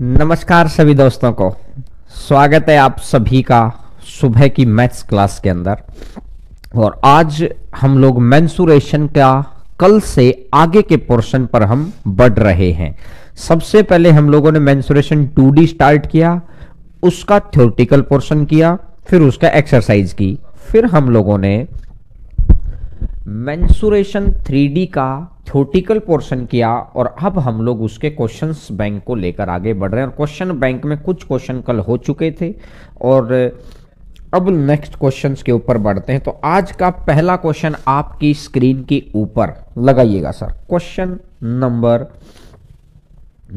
नमस्कार सभी दोस्तों को। स्वागत है आप सभी का सुबह की मैथ्स क्लास के अंदर। और आज हम लोग मेंसुरेशन का कल से आगे के पोर्शन पर हम बढ़ रहे हैं। सबसे पहले हम लोगों ने मेंसुरेशन 2D स्टार्ट किया, उसका थ्योरेटिकल पोर्शन किया, फिर उसका एक्सरसाइज की, फिर हम लोगों ने मेंसुरेशन 3D का थ्योरेटिकल पोर्शन किया और अब हम लोग उसके क्वेश्चंस बैंक को लेकर आगे बढ़ रहे हैं। और क्वेश्चन बैंक में कुछ क्वेश्चन कल हो चुके थे और अब नेक्स्ट क्वेश्चंस के ऊपर बढ़ते हैं। तो आज का पहला क्वेश्चन आपकी स्क्रीन के ऊपर लगाइएगा सर। क्वेश्चन नंबर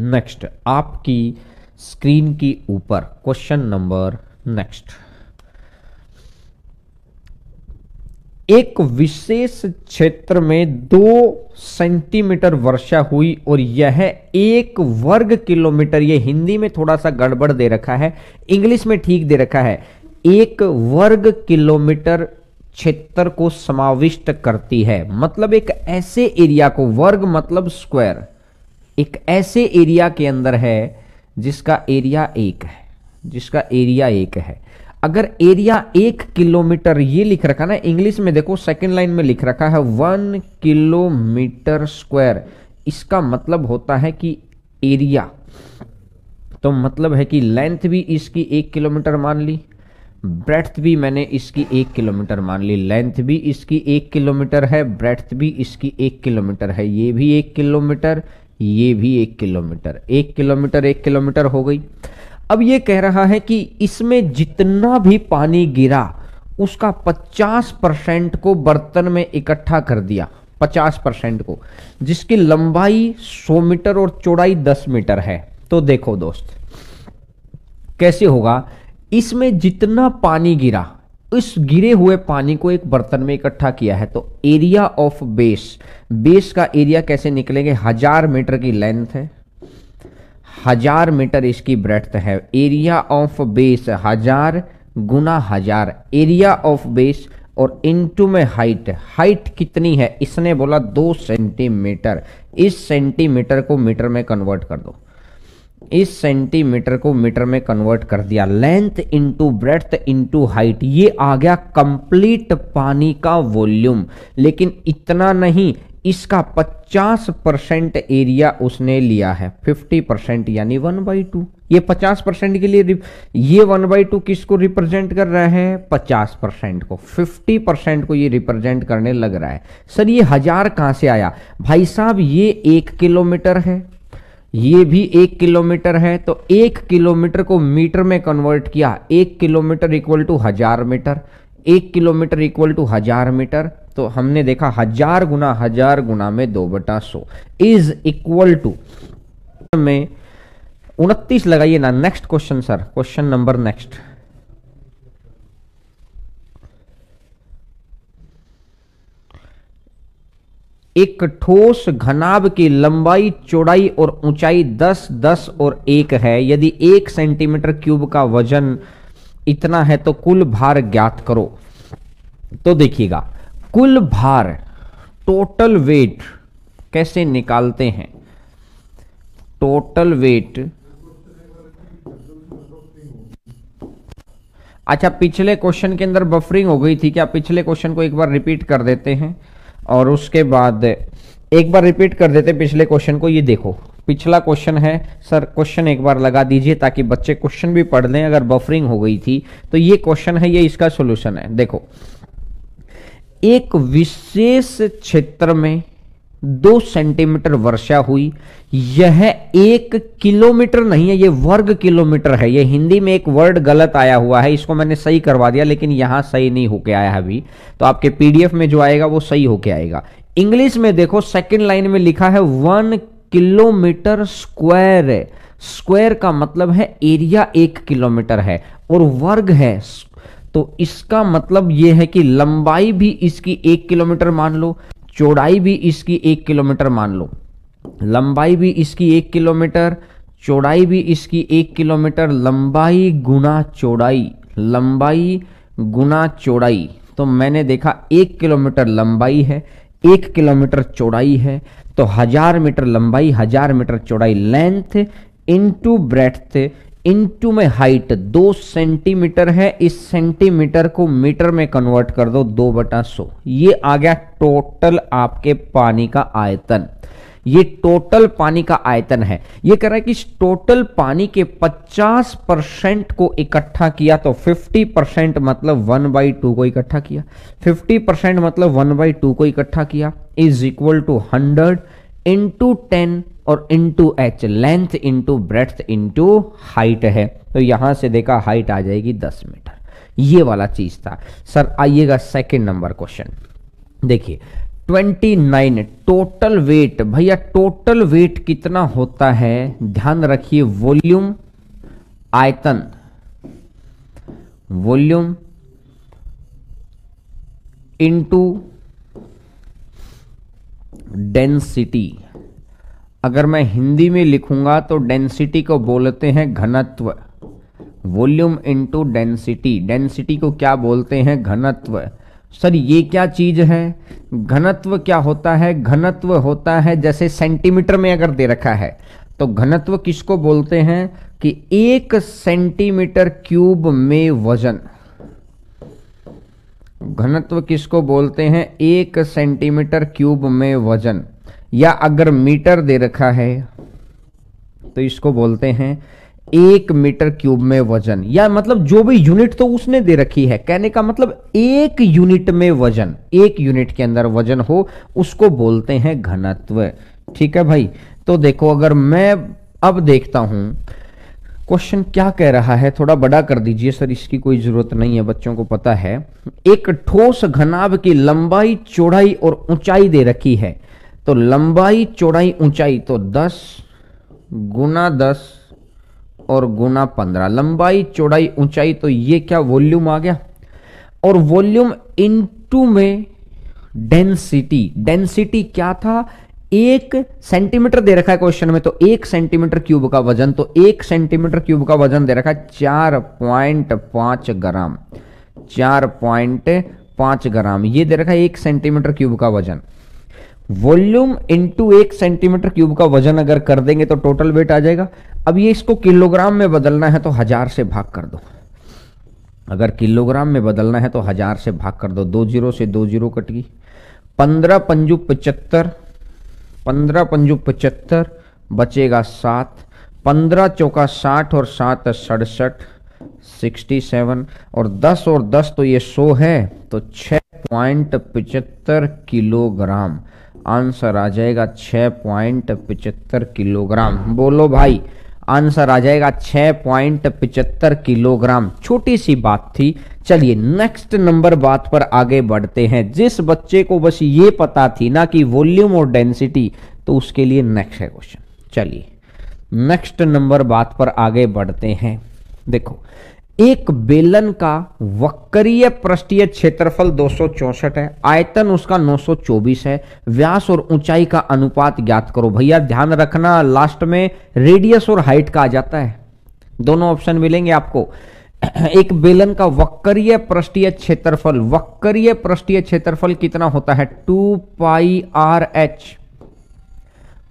नेक्स्ट आपकी स्क्रीन की ऊपर क्वेश्चन नंबर नेक्स्ट। एक विशेष क्षेत्र में 2 सेंटीमीटर वर्षा हुई और यह 1 वर्ग किलोमीटर, ये हिंदी में थोड़ा सा गड़बड़ दे रखा है, इंग्लिश में ठीक दे रखा है, 1 वर्ग किलोमीटर क्षेत्र को समाविष्ट करती है। मतलब एक ऐसे एरिया को, वर्ग मतलब स्क्वायर, एक ऐसे एरिया के अंदर है जिसका एरिया 1 है, अगर एरिया 1 किलोमीटर, ये लिख रखा ना इंग्लिश में, देखो सेकंड लाइन में लिख रखा है 1 किलोमीटर स्क्वायर, इसका मतलब होता है कि एरिया, तो मतलब है कि लेंथ भी इसकी 1 किलोमीटर मान ली, ब्रेड्थ भी मैंने इसकी 1 किलोमीटर मान ली, लेंथ भी इसकी 1 किलोमीटर है, ब्रेड्थ भी इसकी 1 किलोमीटर है, ये भी 1 किलोमीटर, ये भी 1 किलोमीटर, 1 किलोमीटर 1 किलोमीटर हो गई। अब ये कह रहा है कि इसमें जितना भी पानी गिरा उसका 50% को बर्तन में इकट्ठा कर दिया, 50% को, जिसकी लंबाई 100 मीटर और चौड़ाई 10 मीटर है। तो देखो दोस्त कैसे होगा, इसमें जितना पानी गिरा, इस गिरे हुए पानी को एक बर्तन में इकट्ठा किया है, तो एरिया ऑफ बेस का एरिया कैसे निकलेंगे, 1000 मीटर की लेंथ है, 1000 मीटर इसकी ब्रेड्थ है, area of base 1000 Guna 1000 area of base, और इनटू में हाइट कितनी है, इसने बोला 2 सेंटीमीटर, इस सेंटीमीटर को मीटर में कन्वर्ट कर दो, इस सेंटीमीटर को मीटर में कन्वर्ट कर दिया, length into breadth into height, ये आ गया कंप्लीट पानी का वॉल्यूम। लेकिन इतना नहीं, इसका 50% एरिया उसने लिया है, 50% यानी 1/2। ये 50% के लिए ये 1/2 किसको रिप्रेजेंट कर रहा है, 50% को, 50% को ये रिप्रेजेंट करने लग रहा है। सर ये 1000 कहां से आया, भाई साहब ये 1 किलोमीटर है, ये भी 1 किलोमीटर है, तो 1 किलोमीटर को मीटर में कन्वर्ट किया, 1 kilometre equal to 1000 metre, 1 kilometre equal to 1000 metre, तो हमने देखा 1000 गुना में 2/100 इज इक्वल टू में 29 लगाइए ना। Next question sir, question number next. एक ठोस घनाभ की लंबाई, चौड़ाई और ऊंचाई 10, 10 और 1 है। यदि 1 सेंटीमीटर क्यूब का वजन इतना है तो कुल भार ज्ञात करो। तो देखिएगा, कुल भार, टोटल वेट कैसे निकालते हैं, टोटल वेट। अच्छा, पिछले क्वेश्चन के अंदर बफरिंग हो गई थी क्या, पिछले क्वेश्चन को एक बार रिपीट कर देते हैं और उसके बाद एक बार रिपीट कर देते पिछले क्वेश्चन को। ये देखो पिछला क्वेश्चन है सर, क्वेश्चन एक बार लगा दीजिए ताकि बच्चे क्वेश्चन भी पढ़ लें। अगर बफरिंग हो गई थी तो ये क्वेश्चन है, ये इसका सॉल्यूशन है। देखो, एक विशेष क्षेत्र में 2 सेंटीमीटर वर्षा हुई, यह 1 किलोमीटर नहीं है, ये वर्ग किलोमीटर है। ये हिंदी में एक वर्ड गलत आया हुआ है, इसको मैंने सही करवा दिया, लेकिन यहां सही नहीं होके आया है अभी, तो आपके पीडीएफ में जो आएगा वो सही होके आएगा। इंग्लिश में देखो सेकंड लाइन में लिखा है 1 किलोमीटर स्क्वायर, स्क्वायर का मतलब है एरिया 1 किलोमीटर है और वर्ग है, तो इसका मतलब यह है कि लंबाई भी इसकी 1 किलोमीटर मान लो, चौड़ाई भी इसकी 1 किलोमीटर मान लो, लंबाई भी इसकी 1 किलोमीटर, चौड़ाई भी इसकी 1 किलोमीटर, लंबाई गुना चौड़ाई, लंबाई गुना चौड़ाई। तो मैंने देखा 1 किलोमीटर लंबाई है, 1 किलोमीटर चौड़ाई है, तो 1000 मीटर लंबाई, 1000 मीटर चौड़ाई, लेंथ इंटू ब्रेड्थ इंटू में हाइट 2 सेंटीमीटर है, इस सेंटीमीटर को मीटर में कन्वर्ट कर दो 2/100। ये आ गया टोटल आपके पानी का आयतन। ये टोटल पानी का आयतन है। ये कह रहा है कि इस टोटल पानी के 50% को इकट्ठा किया तो 50% मतलब 1/2 को इकट्ठा किया, 50% मतलब 1/2 को इकट्ठा किया इज इक्वल टू 100 इंटू 10 और into H, length into breadth into height है। तो यहां से देखा हाइट आ जाएगी 10 मीटर। ये वाला चीज था सर। आइएगा सेकेंड नंबर क्वेश्चन देखिए 29 टोटल वेट। भैया टोटल वेट कितना होता है, ध्यान रखिए, वॉल्यूम आयतन, वॉल्यूम इंटू डेंसिटी। अगर मैं हिंदी में लिखूंगा तो डेंसिटी को बोलते हैं घनत्व, वॉल्यूम इंटू डेंसिटी। डेंसिटी को क्या बोलते हैं, घनत्व। सर ये क्या चीज है, घनत्व क्या होता है, घनत्व होता है जैसे सेंटीमीटर में अगर दे रखा है तो घनत्व किसको बोलते हैं कि 1 सेंटीमीटर क्यूब में वजन, घनत्व किसको बोलते हैं 1 सेंटीमीटर क्यूब में वजन। या अगर मीटर दे रखा है तो इसको बोलते हैं 1 मीटर क्यूब में वजन, या मतलब जो भी यूनिट तो उसने दे रखी है, कहने का मतलब 1 यूनिट में वजन, 1 यूनिट के अंदर वजन हो उसको बोलते हैं घनत्व। ठीक है भाई। तो देखो अगर मैं अब देखता हूं क्वेश्चन क्या कह रहा है, थोड़ा बड़ा कर दीजिए सर, इसकी कोई जरूरत नहीं है, बच्चों को पता है। एक ठोस घनाभ की लंबाई चौड़ाई और ऊंचाई दे रखी है, तो लंबाई चौड़ाई ऊंचाई तो 10 गुना 10 और गुना 15, लंबाई चौड़ाई ऊंचाई, तो ये क्या वॉल्यूम आ गया। और वॉल्यूम इनटू में डेंसिटी, डेंसिटी क्या था 1 सेंटीमीटर दे रखा है क्वेश्चन में, तो 1 सेंटीमीटर क्यूब का वजन, तो 1 सेंटीमीटर क्यूब का वजन दे रखा है 4.5 ग्राम, 4.5 ग्राम ये दे रखा है 1 सेंटीमीटर क्यूब का वजन। वॉल्यूम इंटू 1 सेंटीमीटर क्यूब का वजन अगर कर देंगे तो टोटल वेट आ जाएगा। अब ये इसको किलोग्राम में बदलना है तो 1000 से भाग कर दो, अगर किलोग्राम में बदलना है तो 1000 से भाग कर दो, 2 0 से 2 0 कट गई, 15 पंजू 75, 15 पंजू 75 बचेगा 7, 15 चौका 60 और 7 67 67 और 10 तो ये 100 है, तो 6.75 किलोग्राम आंसर आ जाएगा, 6.75 किलोग्राम। बोलो भाई आंसर आ जाएगा 6.75 किलोग्राम। छोटी सी बात थी। चलिए नेक्स्ट नंबर बात पर आगे बढ़ते हैं। जिस बच्चे को बस ये पता थी ना कि वॉल्यूम और डेंसिटी, तो उसके लिए नेक्स्ट है क्वेश्चन। चलिए नेक्स्ट नंबर बात पर आगे बढ़ते हैं। देखो एक बेलन का वक्रीय पृष्ठीय क्षेत्रफल 264 है, आयतन उसका 924 है, व्यास और ऊंचाई का अनुपात ज्ञात करो। भैया ध्यान रखना लास्ट में रेडियस और हाइट का आ जाता है, दोनों ऑप्शन मिलेंगे आपको। एक बेलन का वक्रीय पृष्ठीय क्षेत्रफल, वक्रीय पृष्ठीय क्षेत्रफल कितना होता है 2πRh,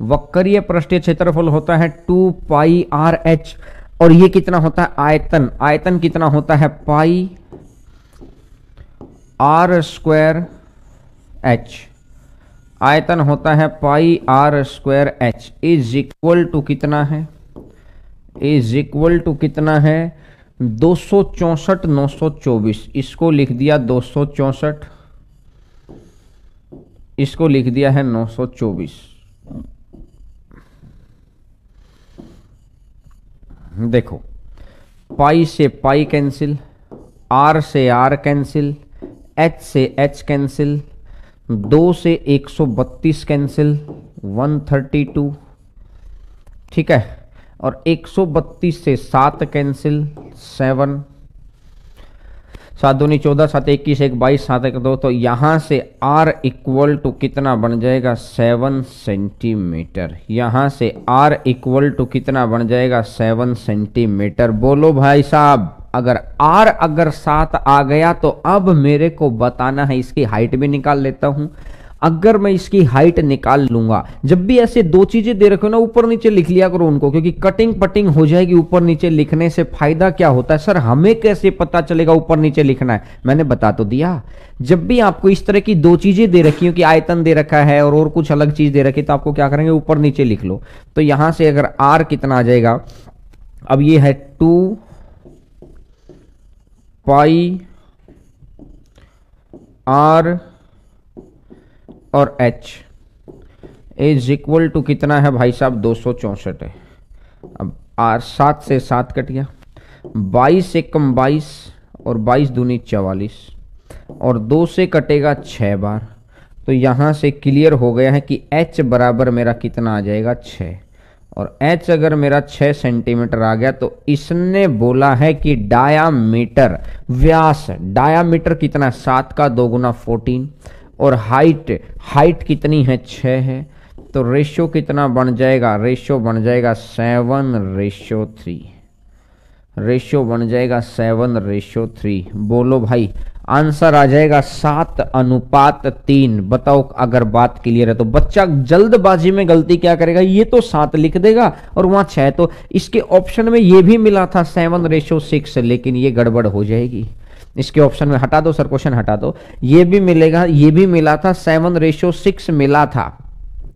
वक्रीय पृष्ठीय क्षेत्रफल होता है 2πRh। और ये कितना होता है आयतन, आयतन कितना होता है πr²h, आयतन होता है πr²h इज इक्वल टू कितना है, इज इक्वल टू कितना है 264 924, इसको लिख दिया 264, इसको लिख दिया है 924। देखो पाई से पाई कैंसिल, आर से आर कैंसिल, एच से एच कैंसिल, 2 से 132 कैंसिल, 132, ठीक है। और 132 से 7 कैंसिल, 7, 7 दूनी 14, 7 21, 1 22, 7 1 2, तो यहां से R इक्वल टू कितना बन जाएगा 7 सेंटीमीटर, यहां से R इक्वल टू कितना बन जाएगा 7 सेंटीमीटर। बोलो भाई साहब, अगर R अगर 7 आ गया तो अब मेरे को बताना है, इसकी हाइट भी निकाल लेता हूं। अगर मैं इसकी हाइट निकाल लूंगा, जब भी ऐसे दो चीजें दे रखे हो ना ऊपर नीचे लिख लिया करो उनको, क्योंकि कटिंग पटिंग हो जाएगी ऊपर नीचे लिखने से। फायदा क्या होता है सर, हमें कैसे पता चलेगा ऊपर नीचे लिखना है, मैंने बता तो दिया। जब भी आपको इस तरह की दो चीजें दे रखी हो कि आयतन दे रखा है और कुछ अलग चीज दे रखी है, तो आपको क्या करेंगे, ऊपर नीचे लिख लो। तो यहां से अगर आर कितना आ जाएगा, अब ये है 2 पाई आर और h इज इक्वल टू कितना है भाई साहब, 264 है। अब आर 7 से 7 कट गया, 22 एकम 22 और 22 दूनी 44 और 2 से कटेगा 6 बार। तो यहां से क्लियर हो गया है कि h बराबर मेरा कितना आ जाएगा, 6। और h अगर मेरा 6 सेंटीमीटर आ गया, तो इसने बोला है कि डायामीटर, व्यास, डायामीटर कितना, 7 का 2 गुना 14, और हाइट कितनी है, 6 है। तो रेशियो कितना बन जाएगा, रेशियो बन जाएगा 7:3, रेशियो बन जाएगा 7:3। बोलो भाई, आंसर आ जाएगा 7:3। बताओ अगर बात क्लियर है तो। बच्चा जल्दबाजी में गलती क्या करेगा, ये तो 7 लिख देगा और वहां 6, तो इसके ऑप्शन में ये भी मिला था 7:6, लेकिन ये गड़बड़ हो जाएगी। इसके ऑप्शन में हटा दो सर, क्वेश्चन हटा दो, ये भी मिलेगा, ये भी मिला था 7:6 मिला था,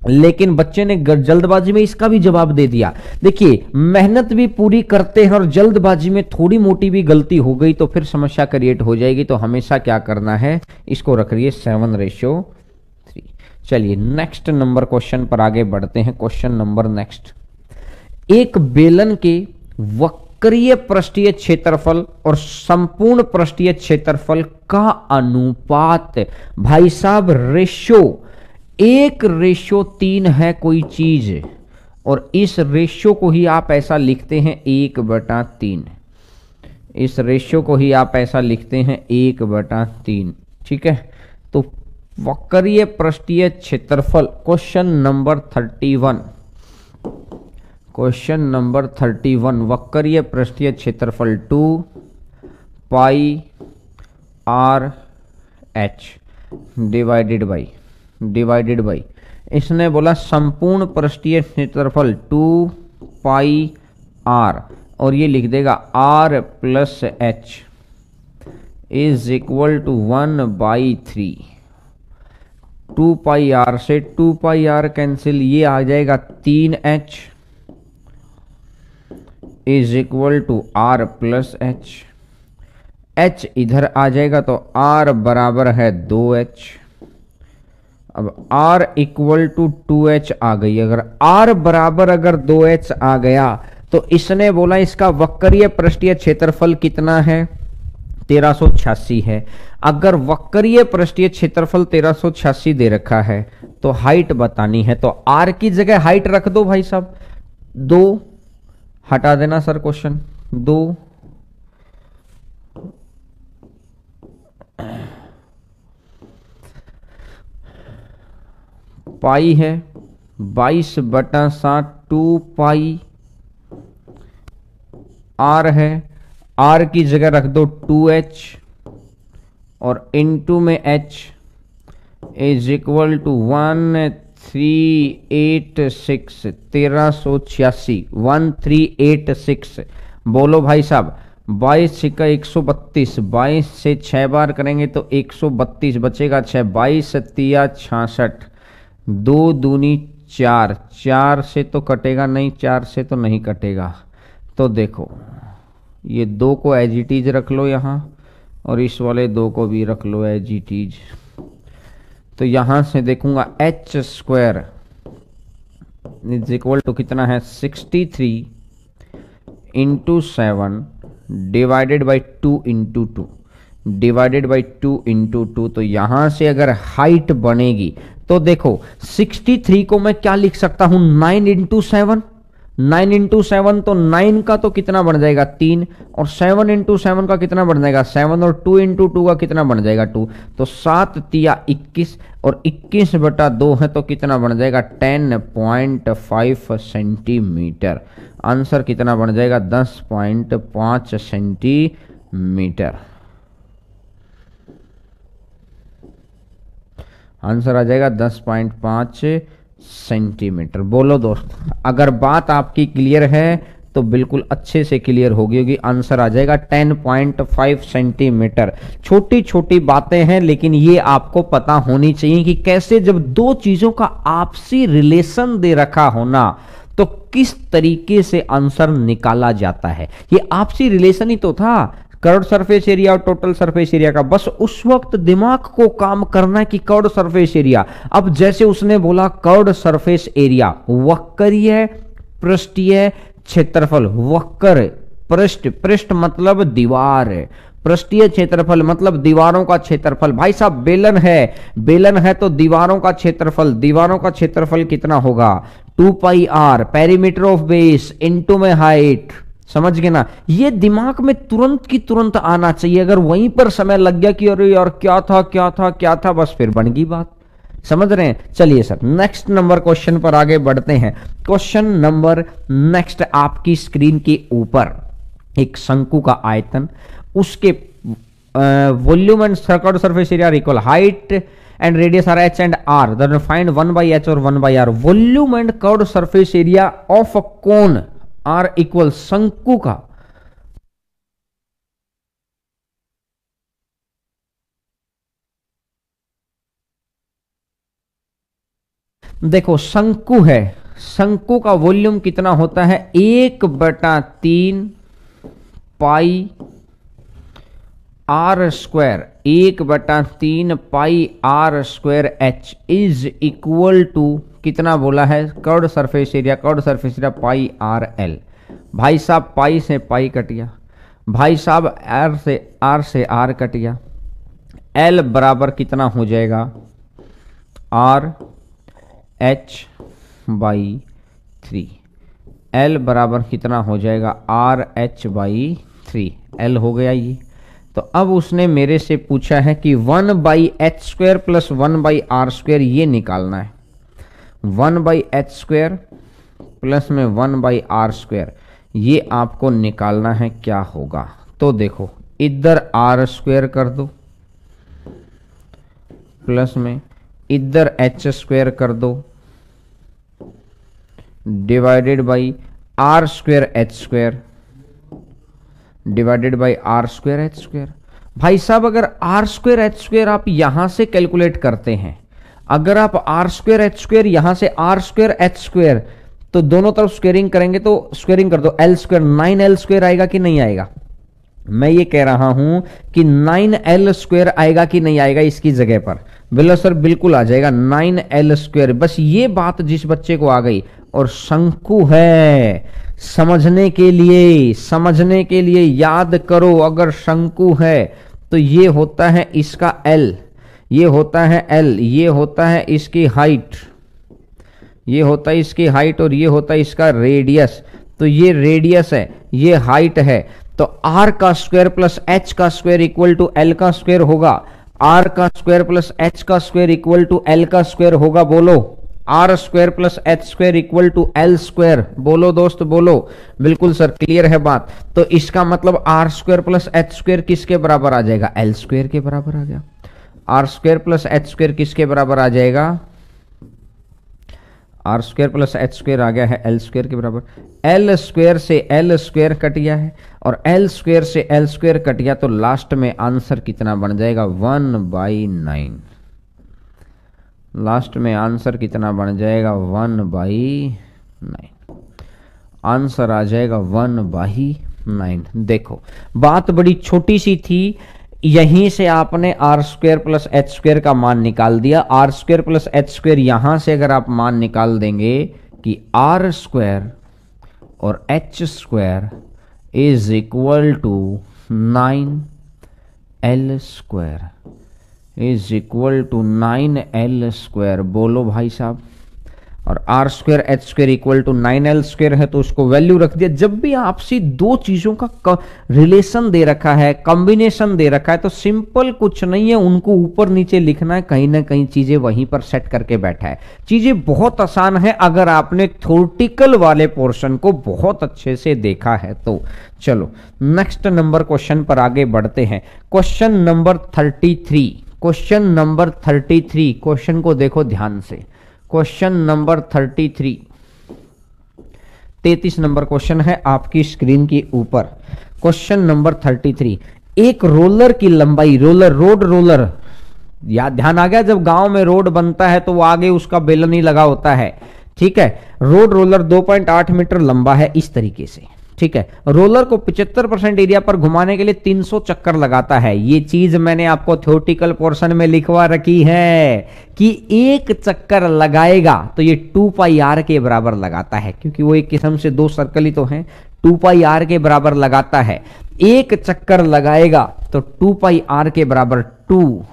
लेकिन बच्चे ने जल्दबाजी में इसका भी जवाब दे दिया। देखिए, मेहनत भी पूरी करते हैं और जल्दबाजी में थोड़ी मोटी भी गलती हो गई तो फिर समस्या क्रिएट हो जाएगी। तो हमेशा क्या करना है, इसको रख रही है 7:3। चलिए नेक्स्ट नंबर क्वेश्चन पर आगे बढ़ते हैं। क्वेश्चन नंबर नेक्स्ट, एक बेलन के वक्रीय पृष्ठीय क्षेत्रफल और संपूर्ण पृष्ठीय क्षेत्रफल का अनुपात, भाई साहब रेशो 1:3 है कोई चीज, और इस रेशियो को ही आप ऐसा लिखते हैं 1/3। इस रेशियो को ही आप ऐसा लिखते हैं 1/3, ठीक है। तो वक्रीय पृष्ठीय क्षेत्रफल, क्वेश्चन नंबर 31, क्वेश्चन नंबर 31, वक्रीय पृष्ठीय क्षेत्रफल 2 pi R H divided by इसने बोला संपूर्ण पृष्ठीय क्षेत्रफल 2 पाई आर, और ये लिख देगा r plus H is equal to 1/3। 2 pi r से 2 पाई आर कैंसिल, ये आ जाएगा 3h is equal to r plus H. h इधर आ जाएगा तो r बराबर है 2h। अब r इक्वल टू 2h आ गई। अगर r बराबर अगर 2h आ गया तो इसने बोला इसका वक्रीय पृष्ठीय क्षेत्रफल कितना है, 1386 है। अगर वक्रीय पृष्ठीय क्षेत्रफल 1386 दे रखा है तो हाइट बतानी है, तो r की जगह हाइट रख दो भाई साहब 2, हटा देना सर क्वेश्चन 2, पाई है 22/7, 2 पाई आर है, आर की जगह रख दो 2h और इनटू में h इज इक्वल टू 1386, 1386। बोलो भाई साहब, 22 छिक्का 132, 22 से 6 बार करेंगे तो 132 बचेगा 6, 22 सत्तिया 66, 2 दूनी 4, 4 से तो कटेगा नहीं, 4 से तो नहीं कटेगा। तो देखो ये 2 को एज इट इज रख लो यहाँ, और इस वाले 2 को भी रख लो एज इट इज। तो यहां से देखूंगा h square is equal to कितना है 63 into 7 divided by 2 into 2 divided by 2 into 2। तो यहां से अगर हाइट बनेगी तो देखो 63 को मैं क्या लिख सकता हूं, 9 इंटू 7, 9 इंटू 7 तो 9 का तो कितना बन जाएगा 3, और 7 इंटू 7 का कितना बन जाएगा 7, और 2 इंटू 2 का कितना बन जाएगा 2। तो 7 तिया 21 और 21/2 है तो कितना बन जाएगा 10.5 सेंटीमीटर। आंसर कितना बन जाएगा 10.5 सेंटीमीटर। आंसर आ जाएगा 10.5 सेंटीमीटर। बोलो दोस्त, अगर बात आपकी क्लियर है तो बिल्कुल अच्छे से क्लियर होगी। आंसर आ जाएगा 10.5 सेंटीमीटर। छोटी छोटी बातें हैं लेकिन ये आपको पता होनी चाहिए कि कैसे जब दो चीजों का आपसी रिलेशन दे रखा होना तो किस तरीके से आंसर निकाला जाता है। ये आपसी रिलेशन ही तो था, कर्व्ड सरफेस एरिया और टोटल सरफेस एरिया का। बस उस वक्त दिमाग को काम करना है कि कर्व्ड सरफेस एरिया। अब जैसे उसने बोला कर्व्ड सरफेस एरिया, वक्रीय पृष्ठीय क्षेत्रफल, वक्र पृष्ठ, पृष्ठ मतलब दीवार, पृष्ठीय क्षेत्रफल मतलब दीवारों का क्षेत्रफल। भाई साहब बेलन है, बेलन है तो दीवारों का क्षेत्रफल, दीवारों का क्षेत्रफल कितना होगा 2 pi r, perimeter of base into में हाइट। समझ गए ना, ये दिमाग में तुरंत की तुरंत आना चाहिए। अगर वहीं पर समय लग गया कि अरे यार क्या था क्या था क्या था, बस फिर बन गई बात। समझ रहे हैं। चलिए सर नेक्स्ट नंबर क्वेश्चन पर आगे बढ़ते हैं। क्वेश्चन नंबर नेक्स्ट, आपकी स्क्रीन के ऊपर एक शंकु का आयतन, उसके volume and circle surface area equal, height and radius are h and r, then find 1/h और 1/r। Volume and curved surface area of a cone r equal, शंकु का देखो शंकु है, शंकु का वॉल्यूम कितना होता है 1/3 pi r square, 1/3 pi r square h is equal to कितना बोला है curved surface area, curved surface area pi r l. भाई साहब पाई से पाई कट गया, भाई साहब आर से आर कट गया, एल बराबर कितना हो जाएगा आर h/3, L बराबर कितना हो जाएगा RH/3, L हो गया ये। तो अब उसने मेरे से पूछा है कि 1/h² प्लस 1/r² ये निकालना है। 1/h² प्लस में 1/r² ये आपको निकालना है, क्या होगा। तो देखो इधर r² कर दो, प्लस में इधर h² कर दो, divided by r² h² divided by r² h²। भाई साहब अगर r² h² आप यहां से कैलकुलेट करते हैं, अगर आप r² h² यहां से r² h² तो दोनों तरफ स्क्वेयरिंग करेंगे तो स्क्वेयरिंग कर दो, l² 9l² आएगा कि नहीं आएगा। मैं ये कह रहा हूं कि 9l² आएगा कि नहीं आएगा इसकी जगह पर। बोलो सर बिल्कुल आ जाएगा 9l²। बस ये बात जिस बच्चे को आ गई, और शंकु है समझने के लिए याद करो, अगर शंकु है तो ये होता है इसका l, ये होता है l, ये होता है इसकी हाइट, ये होता है इसकी हाइट और ये होता है इसका रेडियस। तो ये रेडियस है, ये हाइट है, तो r का स्क्वायर प्लस h का स्क्वायर इक्वल टू l का स्क्वायर होगा, r का स्क्वायर प्लस h का स्क्वायर इक्वल टू l का स्क्वायर होगा। बोलो r² plus h² equal to l²। बोलो दोस्त बोलो। बिल्कुल सर क्लियर है बात। तो इसका मतलब r² प्लस h² किसके बराबर आ जाएगा l² के बराबर आ गया। r² प्लस h² किसके बराबर आ जाएगा, r² प्लस h² आ गया है l² के बराबर। l² से l² कट गया है और l² से l² कट गया, तो लास्ट में आंसर कितना बन जाएगा 1/9। लास्ट में आंसर कितना बन जाएगा 1/9। आंसर आ जाएगा 1/9। देखो बात बड़ी छोटी सी थी, यहीं से आपने r² प्लस h² का मान निकाल दिया। r² प्लस h² यहां से अगर आप मान निकाल देंगे कि r² और h² is equal to 9l² is equal to 9l²। बोलो भाई साहब, और r² h² equal to 9l² है तो उसको वैल्यू रख दिया। जब भी आपसी दो चीजों का रिलेशन दे रखा है, कॉम्बिनेशन दे रखा है, तो सिंपल कुछ नहीं है, उनको ऊपर नीचे लिखना है, कहीं ना कहीं चीजें वहीं पर सेट करके बैठा है। चीजें बहुत आसान है अगर आपने थ्योरेटिकल वाले पोर्शन को बहुत अच्छे से देखा है तो। चलो नेक्स्ट नंबर क्वेश्चन पर आगे बढ़ते हैं। Question number 33, question number 33, question को देखो ध्यान से। क्वेश्चन नंबर 33 नंबर क्वेश्चन है आपकी स्क्रीन के ऊपर। क्वेश्चन नंबर 33, एक रोलर की लंबाई, रोलर या ध्यान आ गया, जब गांव में रोड बनता है तो वो आगे उसका बेलन ही लगा होता है, ठीक है। रोलर 2.8 मीटर लंबा है इस तरीके से, ठीक है। रोलर को 75% एरिया पर घुमाने के लिए 300 चक्कर लगाता है। ये चीज मैंने आपको थ्योरेटिकल पोर्शन में लिखवा रखी है कि एक चक्कर लगाएगा तो ये 2 पाई आर के बराबर लगाता है, क्योंकि वो एक किस्म से दो सर्कल ही तो हैं, 2 पाई आर के बराबर लगाता है। एक चक्कर लगाएगा तो 2 पाई आर के बराबर 2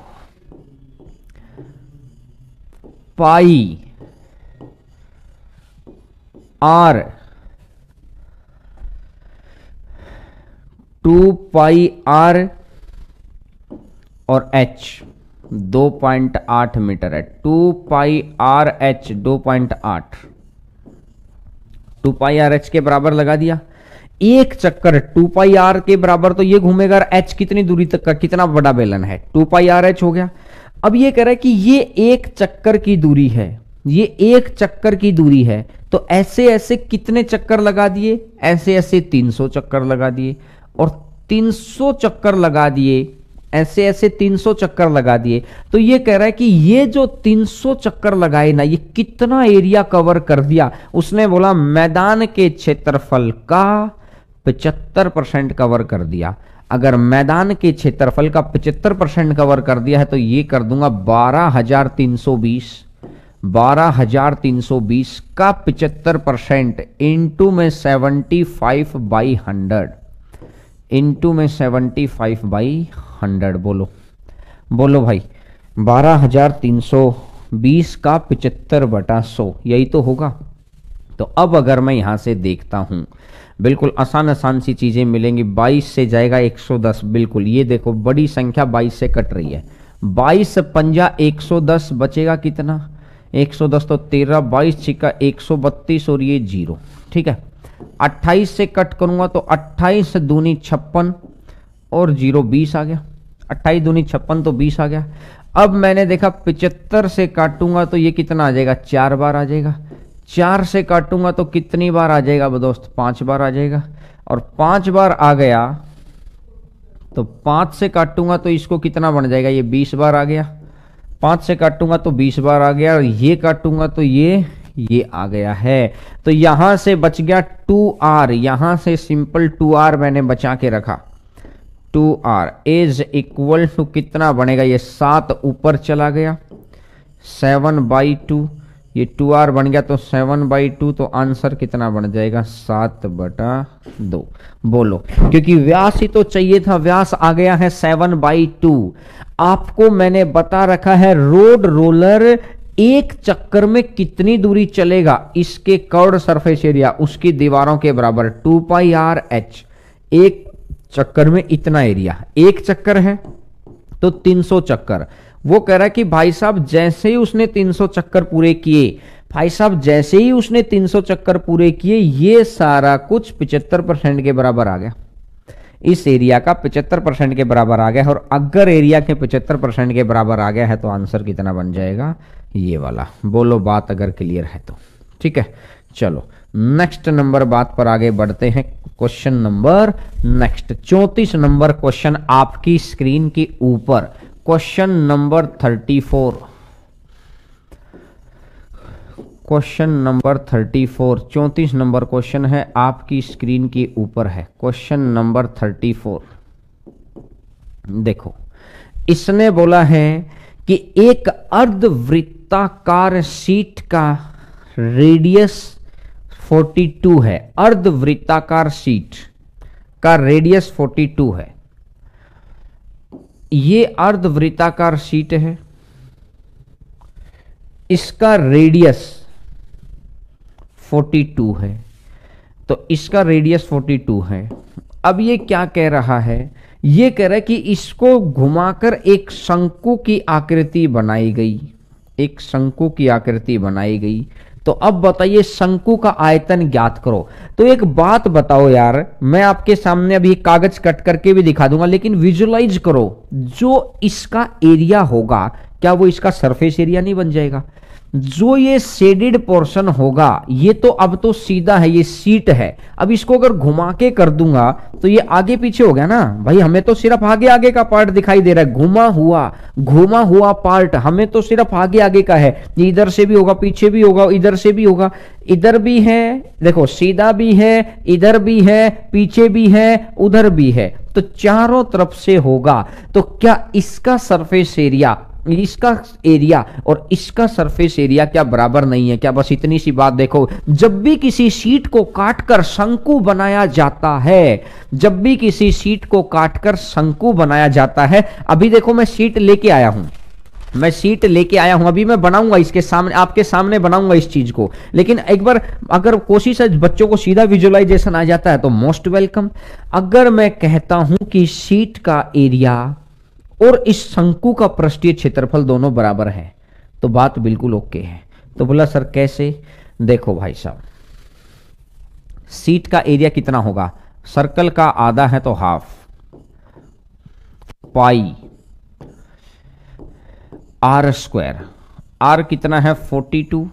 पाई आर 2 पाई आर और h 2.8 मीटर है। 2 pi r h 2.8, 2 pi r h के बराबर लगा दिया। एक चक्कर 2 पाई आर के बराबर तो ये घूमेगा, और h कितनी दूरी तक का, कितना बड़ा बेलन है, 2 पाई आर h हो गया। अब ये कह रहा है कि ये एक चक्कर की दूरी है, ये एक चक्कर की दूरी है, तो ऐसे ऐसे कितने चक्कर लगा दिए, ऐसे ऐसे 300 चक्कर लगा दिए, और 300 चक्कर लगा दिए, ऐसे ऐसे 300 चक्कर लगा दिए। तो ये कह रहा है कि ये जो 300 चक्कर लगाए ना, ये कितना एरिया कवर कर दिया। उसने बोला मैदान के क्षेत्रफल का 75% कवर कर दिया। अगर मैदान के क्षेत्रफल का 75% कवर कर दिया है तो ये कर दूंगा 12,320 का 75% इंटू में 75/100, इंटू में 75/100। बोलो भाई, 12,320 का 75/100, यही तो होगा। तो अब अगर मैं यहां से देखता हूं, बिल्कुल आसान सी चीजें मिलेंगी। 22 से जाएगा 110, बिल्कुल ये देखो बड़ी संख्या 22 से कट रही है। 22 पंजा 110, बचेगा कितना, 110 तो 13, 22 छिक्का 132 और ये 0, ठीक है। 28 से कट करूंगा तो 28 दूनी 56 और 0 20 आ गया। 28 दूनी 56 तो 20 आ गया। अब मैंने देखा 75 से काटूंगा तो ये कितना आ जाएगा, 4 बार आ जाएगा। 4 से काटूंगा तो कितनी बार आ जाएगा दोस्त, 5 बार आ जाएगा। और 5 बार आ गया तो 5 से काटूंगा तो इसको कितना बन जाएगा, ये 20 बार आ गया। 5 से काटूंगा तो 20 बार आ गया, और ये काटूंगा तो ये आ गया है। तो यहां से बच गया 2r, यहां से सिंपल 2r मैंने बचा के रखा। 2r इज इक्वल टू कितना बनेगा, ये 7 ऊपर चला गया, 7/2, ये 2r बन गया तो 7/2, तो आंसर कितना बन जाएगा, 7/2। बोलो, क्योंकि व्यास ही तो चाहिए था, व्यास आ गया है 7/2। आपको मैंने बता रखा है रोलर एक चक्कर में कितनी दूरी चलेगा, इसके कर्व्ड सरफेस एरिया उसकी दीवारों के बराबर 2 पाई आर h। एक चक्कर में इतना एरिया, एक चक्कर है तो 300 चक्कर। वो कह रहा है कि भाई साहब जैसे ही उसने 300 चक्कर पूरे किए, भाई साहब जैसे ही उसने 300 चक्कर पूरे किए, ये सारा कुछ 75% के बराबर आ गया, इस एरिया का 75% के बराबर आ गया। और अगर एरिया के 75% के बराबर आ गया है तो आंसर कितना बन जाएगा, ये वाला। बोलो बात अगर क्लियर है तो, ठीक है। चलो नेक्स्ट नंबर बात पर आगे बढ़ते हैं। Question number next 34 number question आपकी स्क्रीन के ऊपर। Question number 34, question number 34 34 number question है आपकी स्क्रीन के ऊपर है। क्वेश्चन नंबर 34 देखो, इसने बोला है कि एक अर्धवृत्ताकार शीट का रेडियस 42 है। अर्धवृत्ताकार शीट का रेडियस 42 है। ये अर्धवृत्ताकार शीट है, इसका रेडियस 42 है, तो इसका रेडियस 42 है। अब ये क्या कह रहा है, ये कह रहा है कि इसको घुमाकर एक शंकु की आकृति बनाई गई, एक शंकु की आकृति बनाई गई। तो अब बताइए शंकु का आयतन ज्ञात करो। तो एक बात बताओ यार, मैं आपके सामने अभी कागज कट करके भी दिखा दूंगा, लेकिन विजुलाइज करो, जो इसका एरिया होगा क्या वो इसका सरफेस एरिया नहीं बन जाएगा? जो ये शेडेड पोर्शन होगा ये तो अब तो सीधा है, ये सीट है। अब इसको अगर घुमा के कर दूंगा तो ये आगे पीछे हो गया ना भाई, हमें तो सिर्फ आगे आगे का पार्ट दिखाई दे रहा है, घुमा हुआ पार्ट हमें तो सिर्फ आगे आगे का है। ये इधर से भी होगा, पीछे भी होगा, इधर से भी होगा, इधर भी है, देखो सीधा भी है, इधर भी है, पीछे भी है, उधर भी है, तो चारों तरफ से होगा। तो क्या इसका सरफेस एरिया, इसका एरिया और इसका सरफेस एरिया क्या बराबर नहीं है क्या? बस इतनी सी बात देखो, जब भी किसी शीट को काटकर शंकु बनाया जाता है, जब भी किसी शीट को काटकर शंकु बनाया जाता है, अभी देखो मैं शीट लेके आया हूं, मैं शीट लेके आया हूं, अभी मैं बनाऊंगा इसके सामने, आपके सामने बनाऊंगा इस चीज को। लेकिन एक बार अगर कोशिश है बच्चों को सीधा विजुअलाइजेशन आ जाता है तो मोस्ट वेलकम। अगर मैं कहता हूं कि शीट का एरिया और इस शंकु का पृष्ठीय क्षेत्रफल दोनों बराबर है, तो बात बिल्कुल ओके है। तो बोला सर कैसे? देखो भाई साहब, शीट का एरिया कितना होगा? सर्कल का आधा है तो half, pi r square, r कितना है 42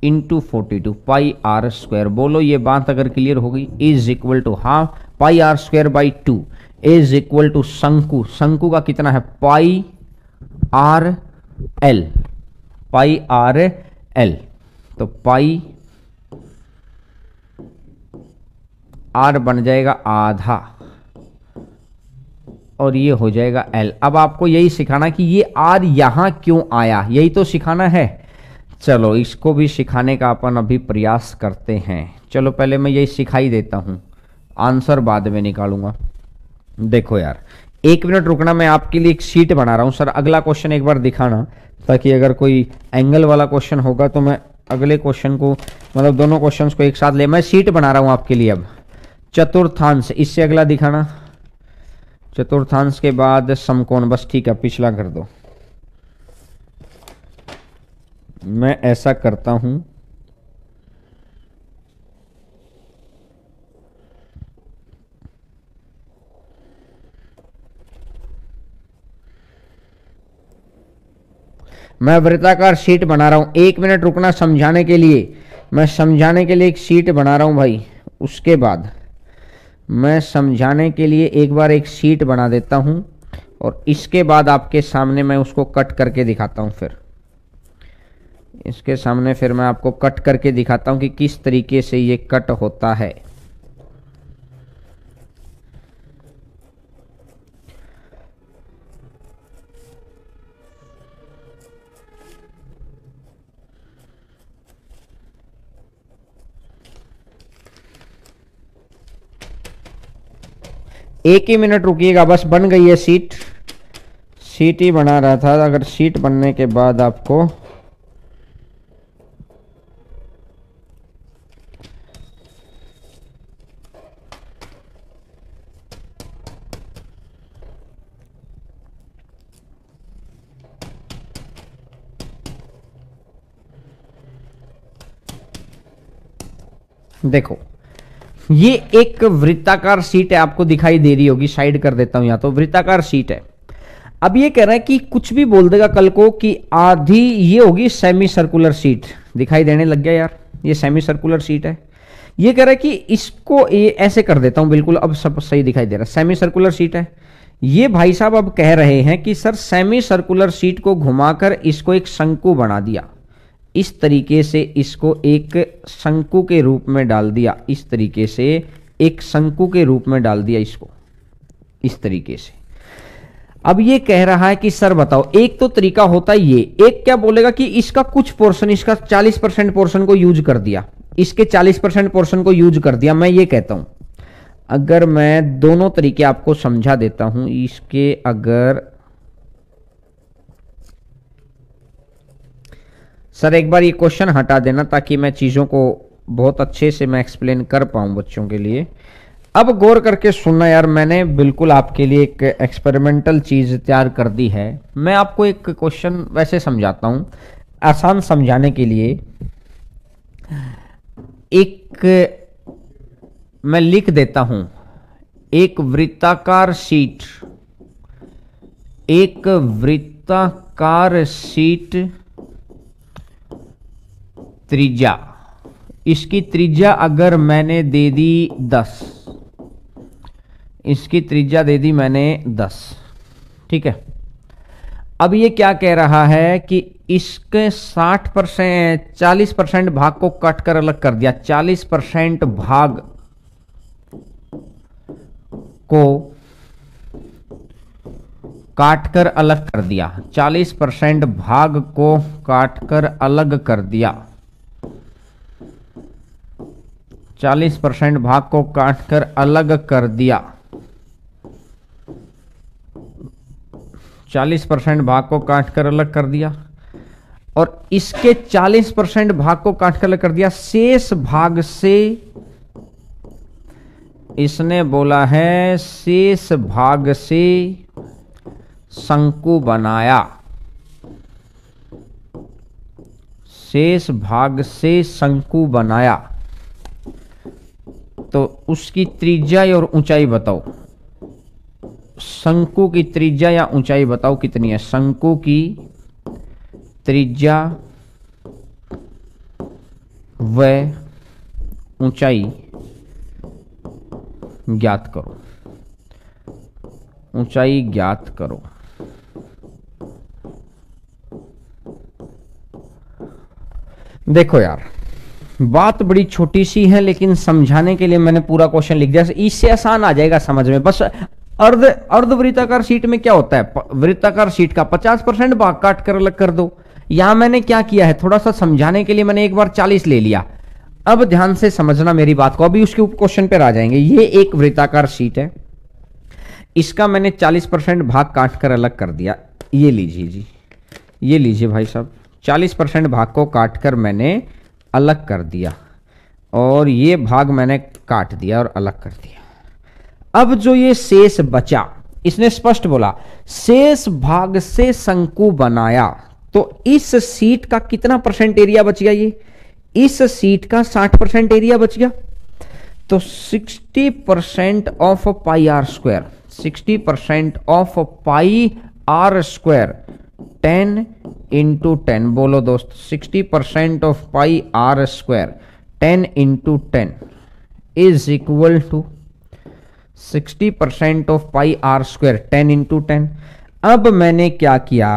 इंटू 42 पाई आर स्क्वायर। बोलो ये बात अगर क्लियर हो गई, is equal to half pi r square by 2 is equal to शंकु, शंकु का कितना है pi r l, pi r l, तो पाई आर बन जाएगा आधा और ये हो जाएगा एल। अब आपको यही सिखाना कि ये आर यहां क्यों आया, यही तो सिखाना है। चलो इसको भी सिखाने का अपन अभी प्रयास करते हैं। चलो पहले मैं यही सिखाई देता हूं, आंसर बाद में निकालूंगा। देखो यार 1 मिनट रुकना, मैं आपके लिए एक शीट बना रहा हूं। सर अगला क्वेश्चन एक बार दिखाना, ताकि अगर कोई एंगल वाला क्वेश्चन होगा तो मैं अगले क्वेश्चन को, मतलब दोनों क्वेश्चंस को एक साथ ले। मैं शीट बना रहा हूं आपके लिए। अब चतुर्थांश, इससे अगला दिखाना, चतुर्थांश के बाद समकोण, बस ठीक है पिछला कर दो। मैं ऐसा करता हूं, मैं वृत्ताकार शीट बना रहा हूं। 1 मिनट रुकना समझाने के लिए, मैं समझाने के लिए एक शीट बना रहा हूं भाई। उसके बाद मैं समझाने के लिए एक बार एक शीट बना देता हूं और इसके बाद आपके सामने मैं उसको कट करके दिखाता हूं। फिर इसके सामने फिर मैं आपको कट करके दिखाता हूं कि किस तरीके से ये कट होता है। एक ही मिनट रुकिएगा, बस बन गई है शीट। शीट ही बना रहा था। अगर शीट बनने के बाद आपको देखो, ये एक वृत्ताकार शीट है, आपको दिखाई दे रही होगी, साइड कर देता हूं, या तो वृत्ताकार शीट है। अब ये कह रहा है कि कुछ भी बोल देगा कल को कि आधी ये होगी सेमी सर्कुलर शीट। दिखाई देने लग गया यार, ये सेमी सर्कुलर शीट है। ये कह रहा है कि इसको ये ऐसे कर देता हूं, बिल्कुल अब सब सही दिखाई दे रहा है। सेमी सर्कुलर शीट है ये भाई साहब। अब कह रहे हैं कि सर सेमी सर्कुलर शीट को घुमाकर इसको एक शंकु बना दिया, इस तरीके से इसको एक शंकु के रूप में डाल दिया, इस तरीके से एक शंकु के रूप में डाल दिया इसको, इस तरीके से। अब ये कह रहा है कि सर बताओ, एक तो तरीका होता है ये, एक क्या बोलेगा कि इसका कुछ पोर्शन, इसका 40% पोर्शन को यूज कर दिया, इसके 40% पोर्शन को यूज कर दिया। मैं ये कहता हूं, अगर मैं दोनों तरीके आपको समझा देता हूं, इसके अगर सर एक बार ये क्वेश्चन हटा देना ताकि मैं चीज़ों को बहुत अच्छे से मैं एक्सप्लेन कर पाऊँ बच्चों के लिए। अब गौर करके सुनना यार, मैंने बिल्कुल आपके लिए एक एक्सपेरिमेंटल चीज़ तैयार कर दी है। मैं आपको एक क्वेश्चन वैसे समझाता हूँ आसान समझाने के लिए। एक मैं लिख देता हूं, एक वृत्ताकार शीट, एक वृत्ताकार शीट त्रिज्या, इसकी त्रिज्या अगर मैंने दे दी 10, इसकी त्रिज्या दे दी मैंने 10, ठीक है। अब ये क्या कह रहा है कि इसके 60% 40% भाग को कट कर अलग कर दिया, 40% भाग को काट कर अलग कर दिया, 40% भाग को काट कर अलग कर दिया, 40% भाग को काट कर अलग कर दिया, 40% भाग को काट कर अलग कर दिया, और इसके 40% भाग को काट कर अलग कर दिया। शेष भाग से इसने बोला है शेष भाग से शंकु बनाया, शेष भाग से शंकु बनाया, तो उसकी त्रिज्या और ऊंचाई बताओ। शंकु की त्रिज्या या ऊंचाई बताओ कितनी है। शंकु की त्रिज्या व ऊंचाई ज्ञात करो, ऊंचाई ज्ञात करो। देखो यार, बात बड़ी छोटी सी है लेकिन समझाने के लिए मैंने पूरा क्वेश्चन लिख दिया, इससे आसान आ जाएगा समझ में। बस अर्धवृत्ताकार शीट में क्या होता है, वृत्ताकार शीट का 50% भाग काट कर अलग कर दो। यहां मैंने क्या किया है, थोड़ा सा समझाने के लिए मैंने एक बार 40 ले लिया। अब ध्यान से समझना मेरी बात को, अभी उसके क्वेश्चन पर आ जाएंगे। ये एक वृत्ताकार शीट है, इसका मैंने 40% भाग काट कर अलग कर दिया। ये लीजिए जी, ये लीजिए भाई साहब, 40% भाग को काट कर मैंने अलग कर दिया, और ये भाग मैंने काट दिया और अलग कर दिया। अब जो ये शेष बचा, इसने स्पष्ट बोला शेष भाग से शंकु बनाया, तो इस शीट का कितना परसेंट एरिया बच गया, ये इस शीट का 60% एरिया बच गया। तो 60% of pi r square, 60% of pi r square 10 into 10, बोलो दोस्त, 60% of pi r square 10 into 10 is equal to 60% of pi r square 10 into 10। अब मैंने क्या किया,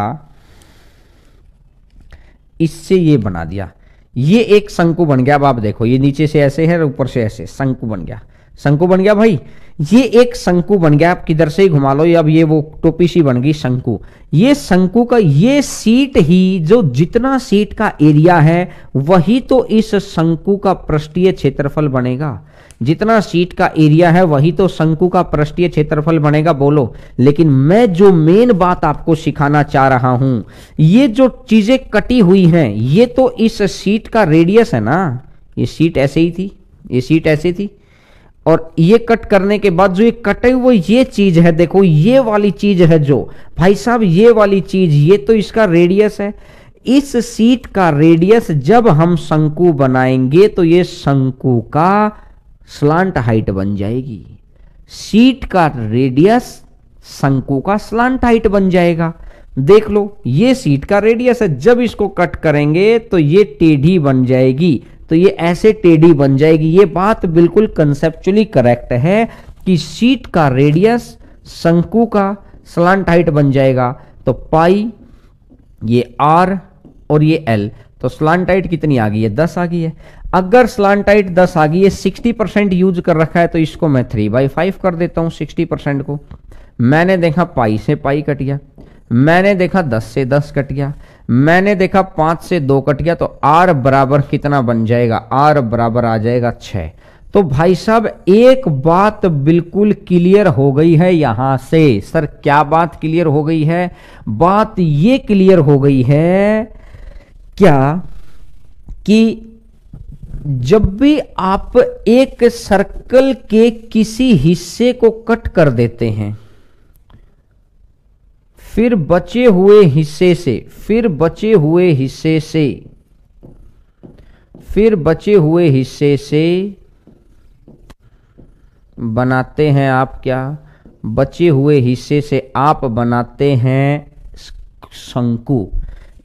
इससे ये बना दिया, ये एक शंकु बन गया। अब आप देखो, ये नीचे से ऐसे है, ऊपर से ऐसे, शंकु बन गया, शंकु बन गया भाई। ये एक शंकु बन गया, आप किधर से ही घुमा लो, अब ये वो टोपी सी बन गई शंकु। ये शंकु का ये सीट ही, जो जितना सीट का एरिया है वही तो इस शंकु का पृष्ठीय क्षेत्रफल बनेगा। जितना सीट का एरिया है वही तो शंकु का पृष्ठीय क्षेत्रफल बनेगा, बोलो। लेकिन मैं जो मेन बात आपको सिखाना चाह रहा हूं, ये जो चीजें कटी हुई हैं, ये तो इस सीट का रेडियस है ना। ये सीट ऐसे ही थी, ये सीट ऐसे थी, और ये कट करने के बाद जो ये कटे हुए ये चीज है, देखो ये वाली चीज है जो भाई साहब, ये वाली चीज, ये तो इसका रेडियस है। इस सीट का रेडियस जब हम शंकु बनाएंगे तो ये शंकु का स्लांट हाइट बन जाएगी। सीट का रेडियस शंकु का स्लांट हाइट बन जाएगा। देख लो, ये सीट का रेडियस है, जब इसको कट करेंगे तो ये टेढ़ी बन जाएगी, तो ये ऐसे टेढ़ी बन जाएगी। ये बात बिल्कुल कंसेप्चुअली करेक्ट है कि सीट का रेडियस शंकु का स्लांट हाइट बन जाएगा। तो पाई, ये आर और ये एल, तो स्लांट हाइट कितनी आ गई है, 10 आ गई है। अगर स्लांट हाइट 10 आ गई है, 60% यूज कर रखा है, तो इसको मैं 3/5 कर देता हूं। 60% को मैंने देखा पाई से पाई कट गया, मैंने देखा 10 से 10 कट गया, मैंने देखा 5 से 2 कट गया, तो आर बराबर कितना बन जाएगा, आर बराबर आ जाएगा 6। तो भाई साहब एक बात बिल्कुल क्लियर हो गई है यहां से। सर क्या बात क्लियर हो गई है? बात ये क्लियर हो गई है क्या कि जब भी आप एक सर्कल के किसी हिस्से को कट कर देते हैं, फिर बचे हुए हिस्से से फिर बचे हुए हिस्से से बनाते हैं आप क्या, बचे हुए हिस्से से आप बनाते हैं शंकु।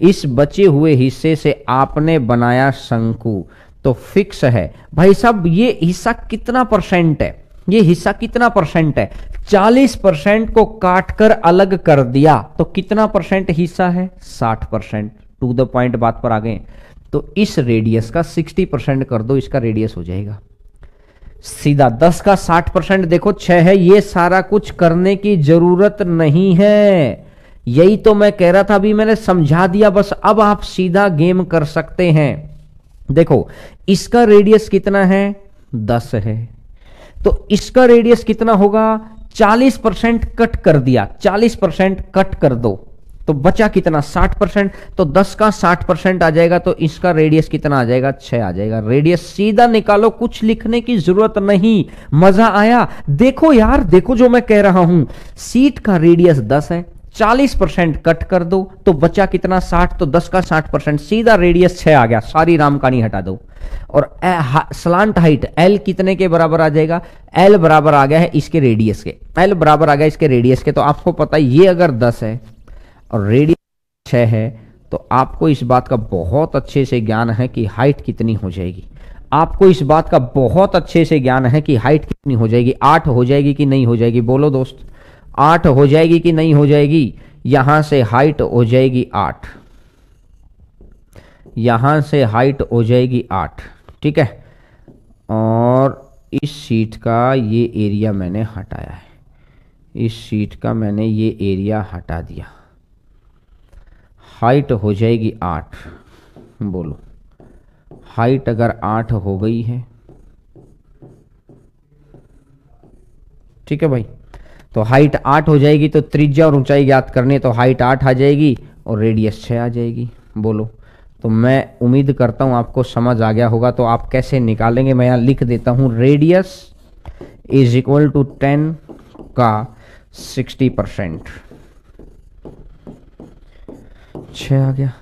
इस बचे हुए हिस्से से आपने बनाया शंकु, तो फिक्स है भाई साहब। ये हिस्सा कितना परसेंट है, ये हिस्सा कितना परसेंट है, 40% को काटकर अलग कर दिया तो कितना परसेंट हिस्सा है, 60%। टू द पॉइंट बात पर आ गए। तो इस रेडियस का 60% कर दो, इसका रेडियस हो जाएगा सीधा। 10 का 60% देखो 6 है। ये सारा कुछ करने की जरूरत नहीं है, यही तो मैं कह रहा था, अभी मैंने समझा दिया बस। अब आप सीधा गेम कर सकते हैं। देखो इसका रेडियस कितना है, 10 है, तो इसका रेडियस कितना होगा, 40% कट कर दिया, 40% कट कर दो तो बचा कितना, 60%। तो 10 का 60% आ जाएगा, तो इसका रेडियस कितना आ जाएगा, 6 आ जाएगा। रेडियस सीधा निकालो, कुछ लिखने की जरूरत नहीं। मजा आया? देखो यार, देखो जो मैं कह रहा हूं, सीट का रेडियस 10 है, 40% कट कर दो तो बचा कितना, 60। तो 10 का 60%, सीधा रेडियस 6 आ गया। सारी राम कहानी हटा दो। और स्लांट हाइट एल कितने के बराबर आ जाएगा, एल बराबर आ गया है इसके रेडियस के, एल बराबर आ गया इसके रेडियस के। तो आपको पता है ये अगर 10 है और रेडियस 6 है, तो आपको इस बात का बहुत अच्छे से ज्ञान है कि हाइट कितनी हो जाएगी। आपको इस बात का बहुत अच्छे से ज्ञान है कि हाइट कितनी हो जाएगी, 8 हो जाएगी कि नहीं हो जाएगी, बोलो दोस्त, 8 हो जाएगी कि नहीं हो जाएगी। यहां से हाइट हो जाएगी 8, यहां से हाइट हो जाएगी 8, ठीक है। और इस सीट का ये एरिया मैंने हटाया है, इस सीट का मैंने ये एरिया हटा दिया। हाइट हो जाएगी 8, बोलो हाइट अगर 8 हो गई है, ठीक है भाई। तो हाइट 8 हो जाएगी, तो त्रिज्या और ऊंचाई ज्ञात करनी है, तो हाइट 8 आ जाएगी और रेडियस 6 आ जाएगी, बोलो। तो मैं उम्मीद करता हूं आपको समझ आ गया होगा। तो आप कैसे निकालेंगे, मैं यहां लिख देता हूं, रेडियस इज इक्वल टू 10 का 60%। 6 आ गया,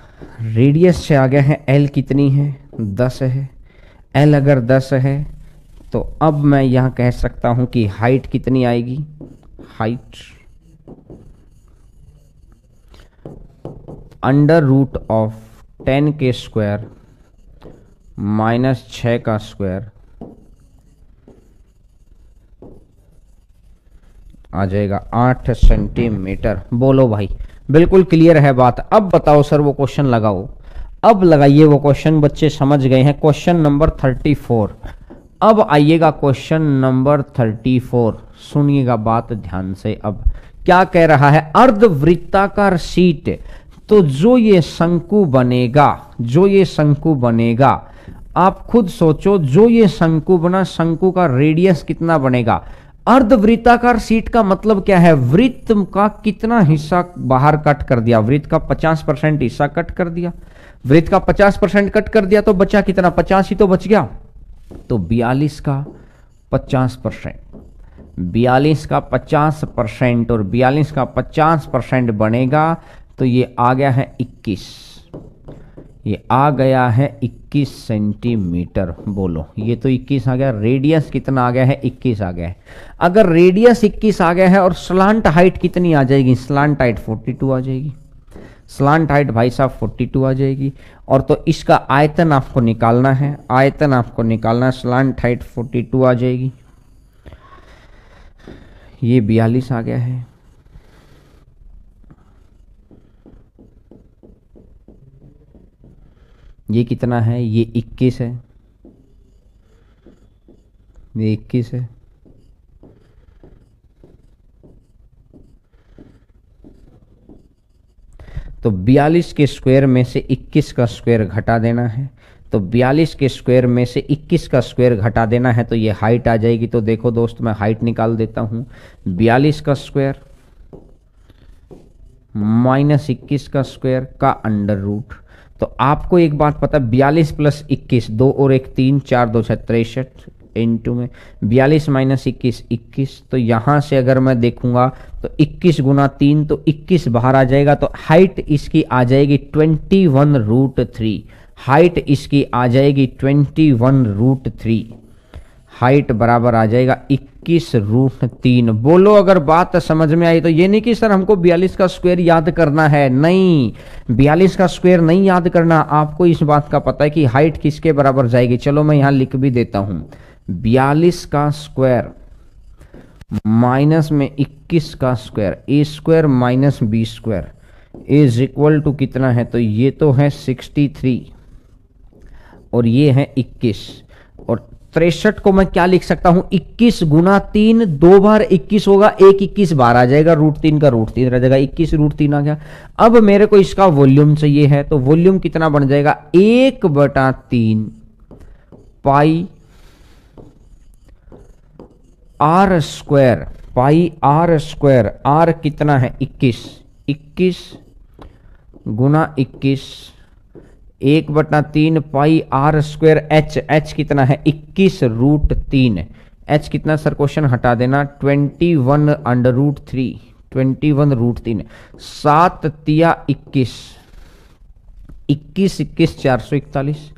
रेडियस 6 आ गया है, एल कितनी है, 10 है। एल अगर 10 है तो अब मैं यहां कह सकता हूं कि हाइट कितनी आएगी, हाइट अंडर रूट ऑफ 10 के स्क्वायर माइनस 6 का स्क्वायर आ जाएगा 8 सेंटीमीटर। बोलो भाई, बिल्कुल क्लियर है बात। अब बताओ सर वो क्वेश्चन लगाओ, अब लगाइए वो क्वेश्चन, बच्चे समझ गए हैं। Question number 34। अब आइएगा क्वेश्चन नंबर 34, सुनिएगा बात ध्यान से। अब क्या कह रहा है, अर्धवृत्ताकार शीट, तो जो ये शंकु बनेगा, जो ये शंकु बनेगा, आप खुद सोचो, जो ये शंकु बना, शंकु का रेडियस कितना बनेगा। अर्धवृत्ताकार शीट का मतलब क्या है, वृत्त का कितना हिस्सा बाहर कट कर दिया, वृत्त का 50% हिस्सा कट कर दिया, वृत्त का 50% कट कर दिया, तो बचा कितना, 50 ही तो बच गया। तो 42 का 50%, 42 का 50% और 42 का 50% बनेगा, तो ये आ गया है 21, ये आ गया है 21 सेंटीमीटर। बोलो, ये तो 21 आ गया। रेडियस कितना आ गया है, 21 आ गया है। अगर रेडियस 21 आ गया है और स्लांट हाइट कितनी आ जाएगी, स्लांट हाइट 42 आ जाएगी, स्लांट हाइट भाई साहब 42 आ जाएगी। और तो इसका आयतन आपको निकालना है, आयतन आपको निकालना है, स्लांट हाइट 42 आ जाएगी, ये 42 आ गया है। ये कितना है, ये 21 है, ये 21 है। तो 42 के स्क्वायर में से 21 का स्क्वायर घटा देना है, तो 42 के स्क्वायर में से 21 का स्क्वायर घटा देना है, तो ये हाइट आ जाएगी। तो देखो दोस्त, मैं हाइट निकाल देता हूं, 42 का स्क्वायर माइनस 21 का स्क्वायर का अंडर रूट। तो आपको एक बात पता, 42 प्लस 21, 2 और 1 3, 4 2 6 63, इंटू में 42 माइनस 21 21। तो यहां से अगर मैं देखूंगा तो 21 गुना 3, तो 21 बाहर आ जाएगा। तो हाइट इसकी आ जाएगी 21 रूट 3, हाइट इसकी आ जाएगी 21√3, हाइट बराबर आ जाएगा 21√3। बोलो अगर बात समझ में आई तो। ये नहीं कि सर हमको 42 का स्क्वायर याद करना है, नहीं, 42 का स्क्वायर नहीं याद करना, आपको इस बात का पता है कि हाइट किसके बराबर जाएगी। चलो मैं यहां लिख भी देता हूं, 42 का स्क्वायर माइनस में 21 का square, a square minus b square is equal to कितना है, तो ये तो है 63 और ये है 21। और 63 को मैं क्या लिख सकता हूं, 21 गुना 3, 2 बार 21 होगा, एक 21 बार आ जाएगा, √3 का √3 रह जाएगा, 21√3 आ गया। अब मेरे को इसका वॉल्यूम चाहिए है, तो वॉल्यूम कितना बन जाएगा, 1/3 pi r square, pi r square, r कितना है 21, 21 गुना 21, 1/3 pi r square, h, h कितना है 21√3, एच कितना सर क्वेश्चन हटा देना, 21√3, 21√3, 7 तिया 21, 21 21 441,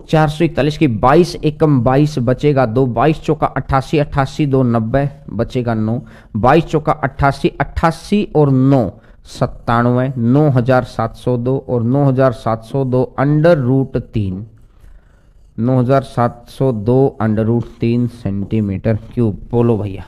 441 की 22 एकम 22 बचेगा 2, 22 चौका 88, 88 2 90 बचेगा 9, 22 चौका 88, 88 और 9 97, 9702 और 9702 √3, 9702 √3 सेंटीमीटर क्यूब। बोलो भैया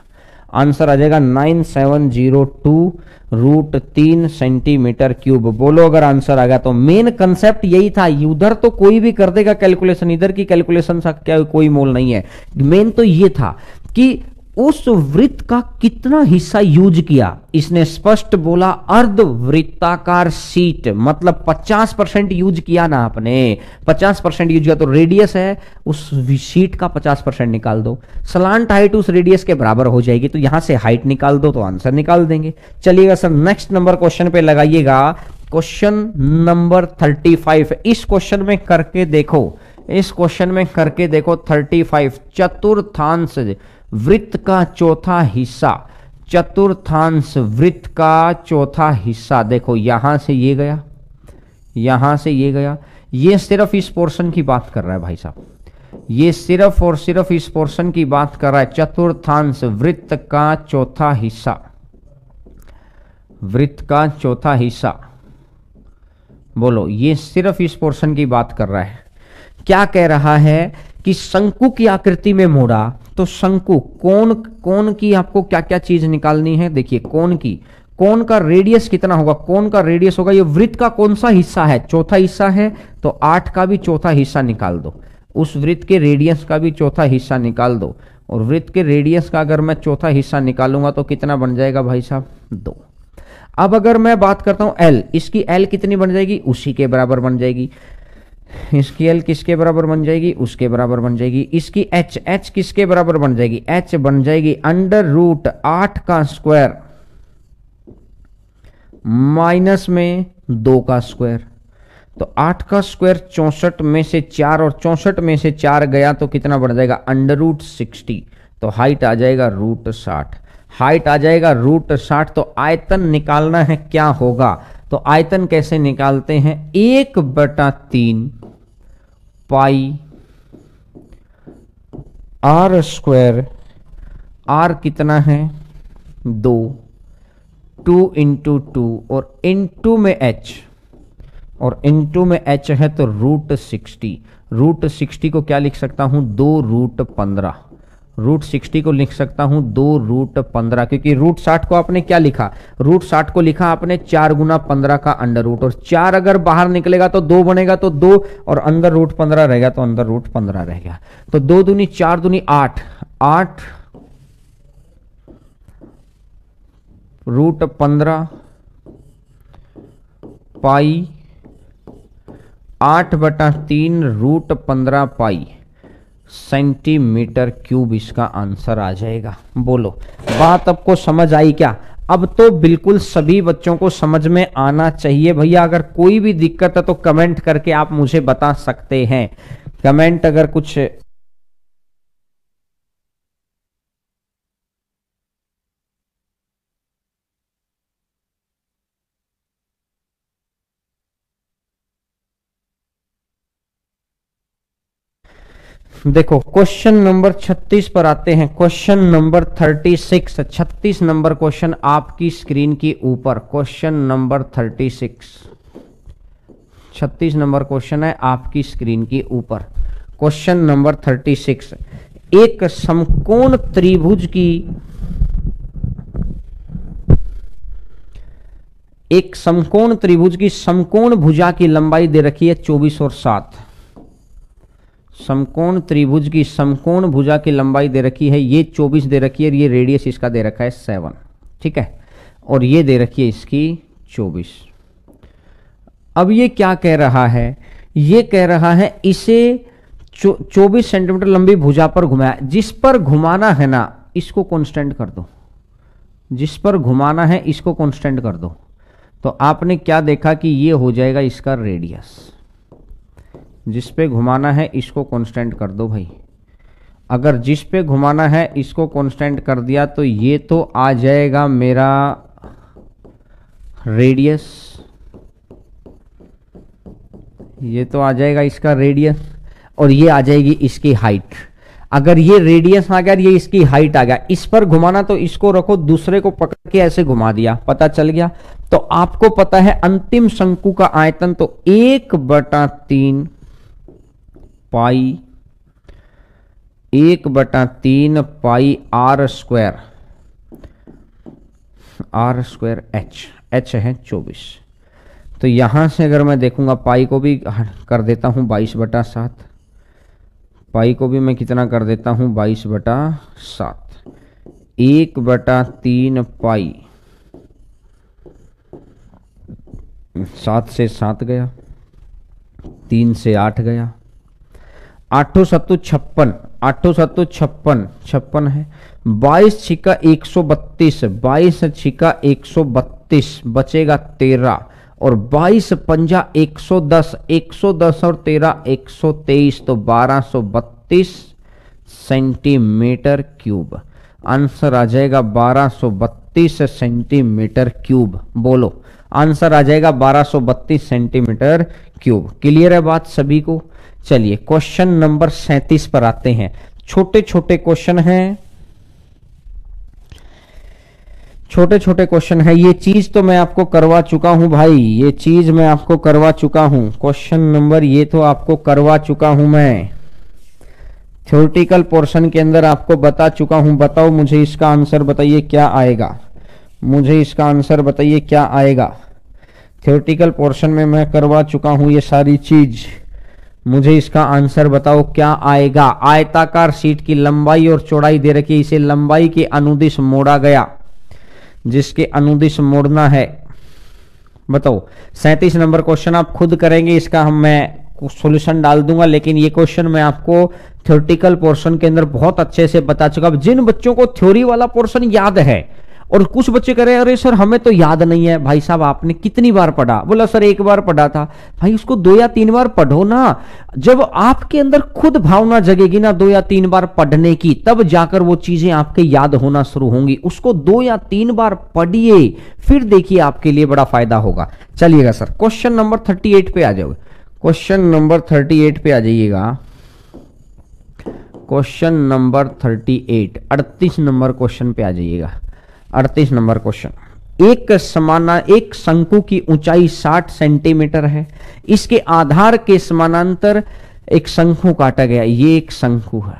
आंसर आ जाएगा 9702 √3 सेंटीमीटर क्यूब। बोलो अगर आंसर आ गया तो। मेन कंसेप्ट यही था, उधर तो कोई भी कर देगा कैलकुलेशन, इधर की कैलकुलेशन का क्या कोई मोल नहीं है। मेन तो ये था कि उस वृत्त का कितना हिस्सा यूज किया। इसने स्पष्ट बोला अर्धवृत्ताकार शीट, मतलब 50% यूज किया ना आपने, 50% यूज किया तो रेडियस है उस शीट का 50% निकाल दो, सलांट हाइट उस रेडियस के बराबर हो जाएगी, तो यहां से हाइट निकाल दो तो आंसर निकाल देंगे। चलिएगा सर नेक्स्ट नंबर क्वेश्चन पे लगाइएगा, क्वेश्चन नंबर 35। इस क्वेश्चन में करके देखो, इस क्वेश्चन में करके देखो 35, चतुर्थांश वृत्त का चौथा हिस्सा, चतुर्थांश वृत्त का चौथा हिस्सा। देखो यहां से ये गया, यहां से ये गया, ये सिर्फ इस पोर्शन की बात कर रहा है भाई साहब, ये सिर्फ और सिर्फ इस पोर्शन की बात कर रहा है, चतुर्थांश वृत्त का चौथा हिस्सा, वृत्त का चौथा हिस्सा। बोलो ये सिर्फ इस पोर्शन की बात कर रहा है। क्या कह रहा है कि शंकु की आकृति में मोड़ा, तो शंकु कोण, कोण की आपको क्या क्या चीज निकालनी है। देखिए कोण की, कोण का रेडियस कितना होगा, कोण का रेडियस होगा, ये वृत्त का कौन सा हिस्सा है, चौथा हिस्सा है, तो 8 का भी चौथा हिस्सा निकाल दो, उस वृत्त के रेडियस का भी चौथा हिस्सा निकाल दो, और वृत्त के रेडियस का अगर मैं चौथा हिस्सा निकालूंगा तो कितना बन जाएगा भाई साहब 2। अब अगर मैं बात करता हूं एल, इसकी एल कितनी बन जाएगी, उसी के बराबर बन जाएगी, इसकी एल किसके बराबर बन जाएगी, उसके बराबर बन जाएगी। इसकी एच, एच किसके बराबर बन जाएगी, एच बन जाएगी √8 का स्क्वायर माइनस में 2 का स्क्वायर, तो 8 का स्क्वायर 64 में से 4 और 64 में से 4 गया तो कितना बढ़ जाएगा √60, तो हाइट आ जाएगा √60, हाइट आ जाएगा √60। तो आयतन निकालना है, क्या होगा, तो आयतन कैसे निकालते हैं, 1/3 पाई आर स्क्वायर, आर कितना है 2, 2 × 2 और इनटू में एच, और इनटू में एच है तो √60, √60 को क्या लिख सकता हूं 2√15, √60 को लिख सकता हूं 2√15, क्योंकि √60 को आपने क्या लिखा, √60 को लिखा आपने 4 × 15 का √, और 4 अगर बाहर निकलेगा तो 2 बनेगा, तो 2 और अंदर √15 रहेगा तो अंदर √15 रहेगा, तो 2 दूनी 4 दूनी 8, 8 √15 पाई 8/3 √15 पाई सेंटीमीटर क्यूब इसका आंसर आ जाएगा। बोलो बात आपको समझ आई क्या। अब तो बिल्कुल सभी बच्चों को समझ में आना चाहिए भैया। अगर कोई भी दिक्कत है तो कमेंट करके आप मुझे बता सकते हैं, कमेंट अगर कुछ देखो क्वेश्चन नंबर 36 पर आते हैं। क्वेश्चन नंबर 36, 36 नंबर क्वेश्चन आपकी स्क्रीन के ऊपर। क्वेश्चन नंबर 36, 36 नंबर क्वेश्चन है आपकी स्क्रीन के ऊपर। क्वेश्चन नंबर 36, एक समकोण त्रिभुज की समकोण भुजा की लंबाई दे रखी है 24 और 7। समकोण त्रिभुज की समकोण भुजा की लंबाई दे रखी है, ये 24 दे रखी है और ये रेडियस इसका दे रखा है 7, ठीक है, और ये दे रखी है इसकी 24। अब ये क्या कह रहा है, ये कह रहा है इसे 24 सेंटीमीटर लंबी भुजा पर घुमाया। जिस पर घुमाना है ना इसको कांस्टेंट कर दो, जिस पर घुमाना है इसको कांस्टेंट कर दो। तो आपने क्या देखा कि ये हो जाएगा इसका रेडियस। जिस पे घुमाना है इसको कांस्टेंट कर दो भाई। अगर जिस पे घुमाना है इसको कांस्टेंट कर दिया तो ये तो आ जाएगा मेरा रेडियस, ये तो आ जाएगा इसका रेडियस, और ये आ जाएगी इसकी हाइट। अगर ये रेडियस आ गया, ये इसकी हाइट आ गया, इस पर घुमाना तो इसको रखो, दूसरे को पकड़ के ऐसे घुमा दिया, पता चल गया। तो आपको पता है अंतिम शंकु का आयतन तो 1/3 पाई, 1/3 पाई r स्क्वायर, h है 24। तो यहां से अगर मैं देखूंगा पाई को भी कर देता हूं 22/7, पाई को भी मैं कितना कर देता हूं 22/7, 1/3 पाई, 7 से 7 गया, 3 से 8 गया, 8 7 56, 8 7 56, 56 है, 22 छिका 132, 22 छिका 132, बचेगा 13, और 22 पंजा 110, 110 और 13 123, तो 1232 सेंटीमीटर क्यूब। आंसर आ जाएगा 1232 सेंटीमीटर क्यूब। बोलो, आंसर आ जाएगा 1232 सेंटीमीटर क्यूब। क्लियर है बात सभी को? चलिए क्वेश्चन नंबर 37 पर आते हैं। छोटे छोटे क्वेश्चन हैं, छोटे छोटे क्वेश्चन है। ये चीज तो मैं आपको करवा चुका हूं भाई, ये चीज मैं आपको करवा चुका हूं। क्वेश्चन नंबर ये तो आपको करवा चुका हूं मैं, थ्योरेटिकल पोर्शन के अंदर आपको बता चुका हूं। बताओ मुझे इसका आंसर बताइए क्या आएगा, मुझे इसका आंसर बताइए क्या आएगा। थ्योरेटिकल पोर्शन में मैं करवा चुका हूं ये सारी चीज, मुझे इसका आंसर बताओ क्या आएगा। आयताकार शीट की लंबाई और चौड़ाई दे रखी है, इसे लंबाई के अनुदिश मोड़ा गया, जिसके अनुदिश मोड़ना है। बताओ 37 नंबर क्वेश्चन आप खुद करेंगे, इसका मैं सॉल्यूशन डाल दूंगा, लेकिन ये क्वेश्चन मैं आपको थ्योरेटिकल पोर्शन के अंदर बहुत अच्छे से बता चुका। जिन बच्चों को थ्योरी वाला पोर्शन याद है और कुछ बच्चे कह रहे हैं अरे सर हमें तो याद नहीं है, भाई साहब आपने कितनी बार पढ़ा? बोला सर एक बार पढ़ा था। भाई उसको 2 या 3 बार पढ़ो ना। जब आपके अंदर खुद भावना जगेगी ना 2 या 3 बार पढ़ने की, तब जाकर वो चीजें आपके याद होना शुरू होंगी। उसको 2 या 3 बार पढ़िए, फिर देखिए आपके लिए बड़ा फायदा होगा। चलिएगा सर क्वेश्चन नंबर 38 पे आ जाओगे, क्वेश्चन नंबर 38 पे आ जाइएगा। क्वेश्चन नंबर 38, 38 नंबर क्वेश्चन पे आ जाइएगा। 38 नंबर क्वेश्चन, एक शंकु की ऊंचाई 60 सेंटीमीटर है, इसके आधार के समानांतर एक शंकु काटा गया। ये एक शंकु है,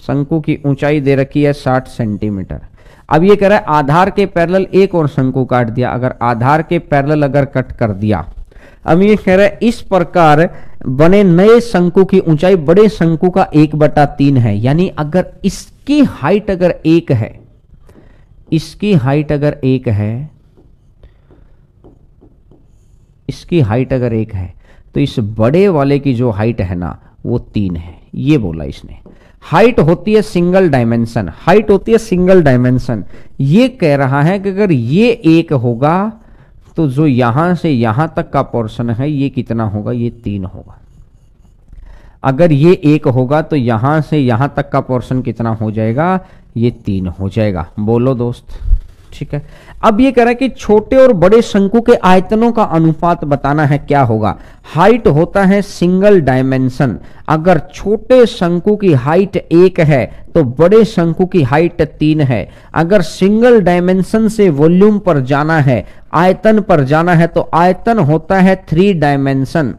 शंकु की ऊंचाई दे रखी है 60 सेंटीमीटर। अब ये कह रहा है आधार के पैरेलल एक और शंकु काट दिया। अगर आधार के पैरेलल अगर कट कर दिया, अब ये कह रहा है इस प्रकार बने नए शंकु की ऊंचाई बड़े शंकु का 1/3 है। यानी अगर इसकी हाइट अगर 1 है, इसकी हाइट अगर 1 है, इसकी हाइट अगर 1 है, तो इस बड़े वाले की जो हाइट है ना वो 3 है। ये बोला इसने। हाइट होती है सिंगल डायमेंशन, हाइट होती है सिंगल डायमेंशन। ये कह रहा है कि अगर ये 1 होगा तो जो यहां से यहां तक का पोर्शन है ये कितना होगा? ये 3 होगा। अगर ये 1 होगा तो यहां से यहां तक का पोर्शन कितना हो जाएगा? ये 3 हो जाएगा। बोलो दोस्त, ठीक है। अब ये कह रहा है कि छोटे और बड़े शंकु के आयतनों का अनुपात बताना है, क्या होगा। हाइट होता है सिंगल डायमेंशन, अगर छोटे शंकु की हाइट 1 है तो बड़े शंकु की हाइट 3 है। अगर सिंगल डायमेंशन से वॉल्यूम पर जाना है, आयतन पर जाना है, तो आयतन होता है 3 डायमेंशन,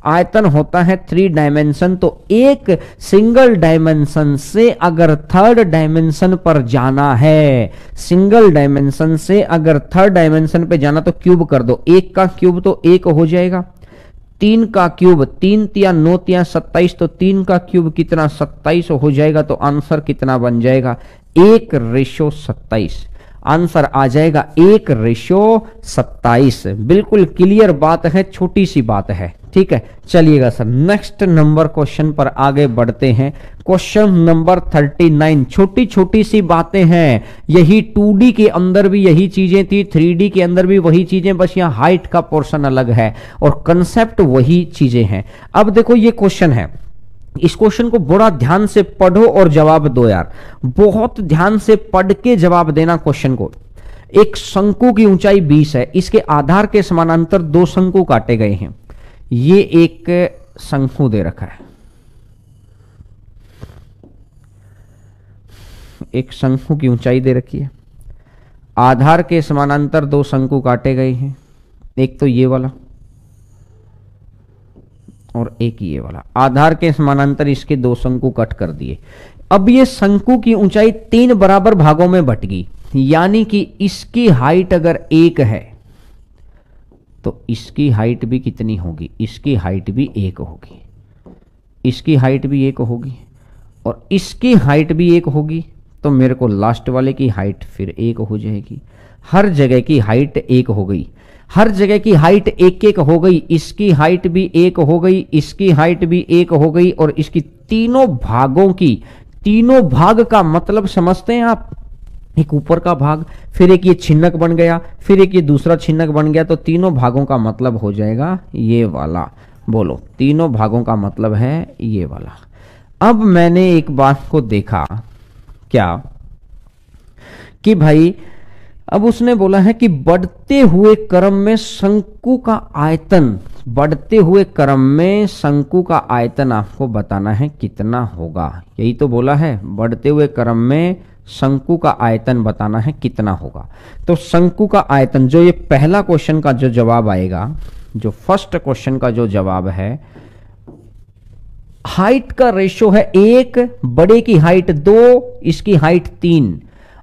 आयतन होता है 3 डायमेंशन। तो एक सिंगल डायमेंशन से अगर थर्ड डायमेंशन पर जाना है, सिंगल डायमेंशन से अगर थर्ड डायमेंशन पे जाना तो क्यूब कर दो, 1 का क्यूब तो 1 हो जाएगा, 3 का क्यूब 3 तिया 9 तिया 27, तो 3 का क्यूब कितना 27 हो जाएगा। तो आंसर कितना बन जाएगा 1:27। आंसर आ जाएगा 1:27। बिल्कुल क्लियर बात है, छोटी सी बात है, ठीक है। चलिएगा सर नेक्स्ट नंबर क्वेश्चन पर आगे बढ़ते हैं। क्वेश्चन नंबर 39, छोटी छोटी सी बातें हैं, यही 2D के अंदर भी यही चीजें थी, 3D के अंदर भी वही चीजें, बस यहाँ हाइट का पोर्शन अलग है और कंसेप्ट वही चीजें हैं। अब देखो ये क्वेश्चन है, इस क्वेश्चन को बड़ा ध्यान से पढ़ो और जवाब दो यार, बहुत ध्यान से पढ़ के जवाब देना क्वेश्चन को। एक शंकु की ऊंचाई 20 है, इसके आधार के समानांतर 2 शंकु काटे गए हैं। ये एक शंकु दे रखा है, एक शंकु की ऊंचाई दे रखी है, आधार के समानांतर 2 शंकु काटे गए हैं, एक तो ये वाला और एक ये वाला। आधार के समानांतर इसके 2 शंकु कट कर दिए। अब ये शंकु की ऊंचाई 3 बराबर भागों में बट गई, यानी कि इसकी हाइट अगर 1 है तो इसकी हाइट भी कितनी होगी, इसकी हाइट भी 1 होगी, इसकी हाइट भी 1 होगी और इसकी हाइट भी 1 होगी। तो मेरे को लास्ट वाले की हाइट फिर 1 हो जाएगी। हर जगह की हाइट 1 हो गई, हर जगह की हाइट 1-1 हो गई, इसकी हाइट भी 1 हो गई, इसकी हाइट भी 1 हो गई और इसकी तीनों भागों की, तीनों भाग का मतलब समझते हैं आप, एक ऊपर का भाग, फिर एक ये छिन्नक बन गया, फिर एक ये दूसरा छिन्नक बन गया, तो तीनों भागों का मतलब हो जाएगा ये वाला। बोलो, तीनों भागों का मतलब है ये वाला। अब मैंने एक बात को देखा क्या कि भाई अब उसने बोला है कि बढ़ते हुए क्रम में शंकु का आयतन, बढ़ते हुए क्रम में शंकु का आयतन आपको बताना है कितना होगा। यही तो बोला है, बढ़ते हुए क्रम में शंकु का आयतन बताना है कितना होगा। तो शंकु का आयतन, जो ये पहला क्वेश्चन का जो जवाब आएगा, जो फर्स्ट क्वेश्चन का जो जवाब है, हाइट का रेशो है 1, बड़े की हाइट 2, इसकी हाइट 3।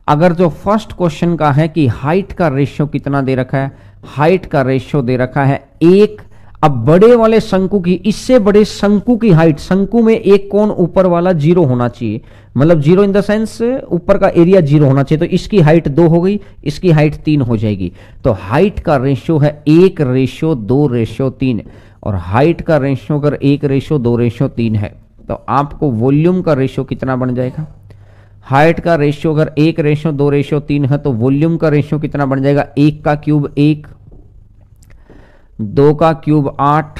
अगर जो फर्स्ट क्वेश्चन का है कि हाइट का रेशियो कितना दे रखा है, हाइट का रेशियो दे रखा है 1। अब बड़े वाले शंकु की, इससे बड़े शंकु की हाइट, शंकु में एक कोण ऊपर वाला 0 होना चाहिए, मतलब 0 इन द सेंस ऊपर का एरिया 0 होना चाहिए, तो इसकी हाइट 2 हो गई, इसकी हाइट 3 हो जाएगी। तो हाइट का रेशियो है 1:2:3 और हाइट का रेशियो अगर 1:2:3 है तो आपको वॉल्यूम का रेशियो कितना बन जाएगा। हाइट का रेशियो अगर 1:2:3 है तो वॉल्यूम का रेशियो कितना बन जाएगा, 1 का क्यूब 1, 2 का क्यूब 8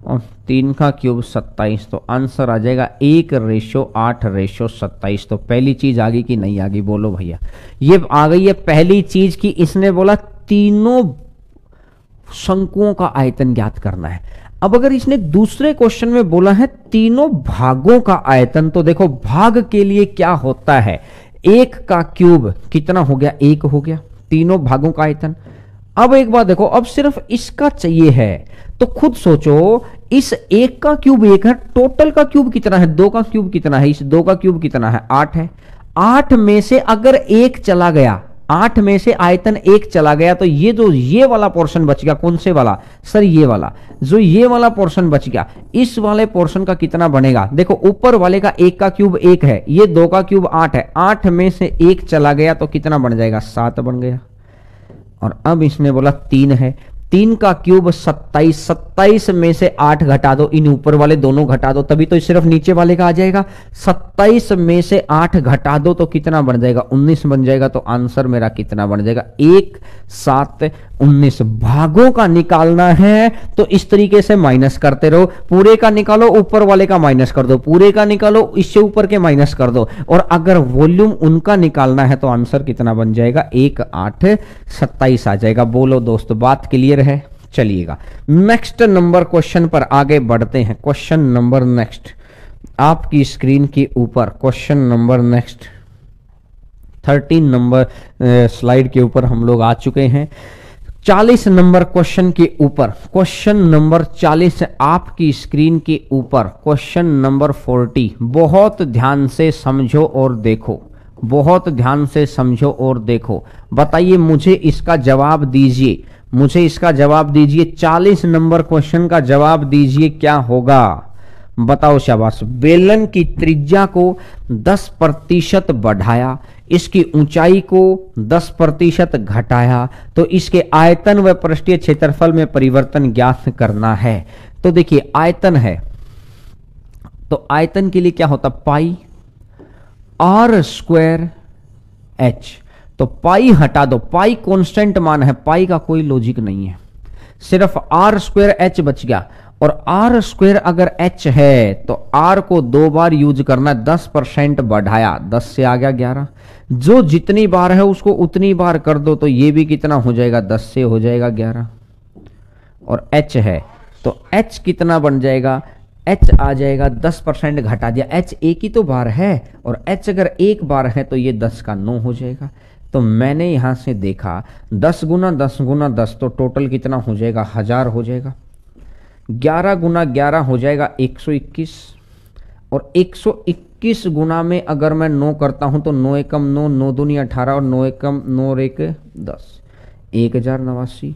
और 3 का क्यूब 27। तो आंसर आ जाएगा 1:8:27। तो पहली चीज आ गई कि नहीं आ गई, बोलो भैया। ये आ गई है पहली चीज कि इसने बोला तीनों शंकुओं का आयतन ज्ञात करना है। अब अगर इसने दूसरे क्वेश्चन में बोला है तीनों भागों का आयतन, तो देखो भाग के लिए क्या होता है, 1 का क्यूब कितना हो गया, 1 हो गया, तीनों भागों का आयतन। अब एक बात देखो, अब सिर्फ इसका चाहिए है तो खुद सोचो, इस 1 का क्यूब 1 है, टोटल का क्यूब कितना है, 2 का क्यूब कितना है, इस 2 का क्यूब कितना है, 8 है। 8 में से अगर 1 चला गया, 8 में से आयतन 1 चला गया, तो ये जो ये वाला पोर्शन बच गया, कौन से वाला सर, ये वाला, जो ये वाला पोर्शन बच गया, इस वाले पोर्शन का कितना बनेगा। देखो ऊपर वाले का 1 का क्यूब 1 है, ये 2 का क्यूब 8 है, 8 में से 1 चला गया तो कितना बन जाएगा, 7 बन गया। और अब इसने बोला 3 है, 3 का क्यूब 27, 27 में से 8 घटा दो, इन ऊपर वाले दोनों घटा दो, तभी तो सिर्फ नीचे वाले का आ जाएगा। 27 में से 8 घटा दो तो कितना बन जाएगा, 19 बन जाएगा। तो आंसर मेरा कितना बन जाएगा, 1, 7, 19 भागों का निकालना है तो इस तरीके से माइनस करते रहो, पूरे का निकालो ऊपर वाले का माइनस कर दो, पूरे का निकालो इससे ऊपर के माइनस कर दो, और अगर वॉल्यूम उनका निकालना है तो आंसर कितना बन जाएगा 1 8 27 आ जाएगा। बोलो दोस्तों बात क्लियर है? चलिएगा नेक्स्ट नंबर क्वेश्चन पर आगे बढ़ते हैं। क्वेश्चन नंबर नेक्स्ट आपकी स्क्रीन के ऊपर, question number next 13 number slide के ऊपर हम लोग आ चुके हैं। 40 नंबर क्वेश्चन के ऊपर, क्वेश्चन नंबर 40 आपकी स्क्रीन के ऊपर, क्वेश्चन नंबर 40। बहुत ध्यान से समझो और देखो, बहुत ध्यान से समझो और देखो। बताइए मुझे इसका जवाब दीजिए, मुझे इसका जवाब दीजिए। 40 नंबर क्वेश्चन का जवाब दीजिए क्या होगा? बताओ शाबाश। बेलन की त्रिज्या को 10% बढ़ाया, इसकी ऊंचाई को 10% घटाया, तो इसके आयतन व पृष्ठीय क्षेत्रफल में परिवर्तन ज्ञात करना है। तो देखिए आयतन है, तो आयतन के लिए क्या होता? पाई आर स्क्वायर एच। तो पाई हटा दो, पाई कांस्टेंट मान है, पाई का कोई लॉजिक नहीं है, सिर्फ आर स्क्वायर एच बच गया। और आर स्क्वायर अगर एच है तो आर को 2 बार यूज करना, 10% बढ़ाया, 10 से आ गया 11, जो जितनी बार है उसको उतनी बार कर दो, तो ये भी कितना हो जाएगा 10 से हो जाएगा 11। और एच है तो एच कितना बन जाएगा? एच आ जाएगा 10% घटा दिया, एच एक ही तो बार है, और एच अगर एक बार है तो ये 10 का 9 हो जाएगा। तो मैंने यहां से देखा 10 गुना 10 गुना 10, तो टोटल कितना हो जाएगा? 1000 हो जाएगा। 11 गुना 11 हो जाएगा 121, और 121 गुना में अगर मैं 9 करता हूं तो 9 एकम 9, 9 दूनी 18, और 9 एकम 9 और 1 10, 1089।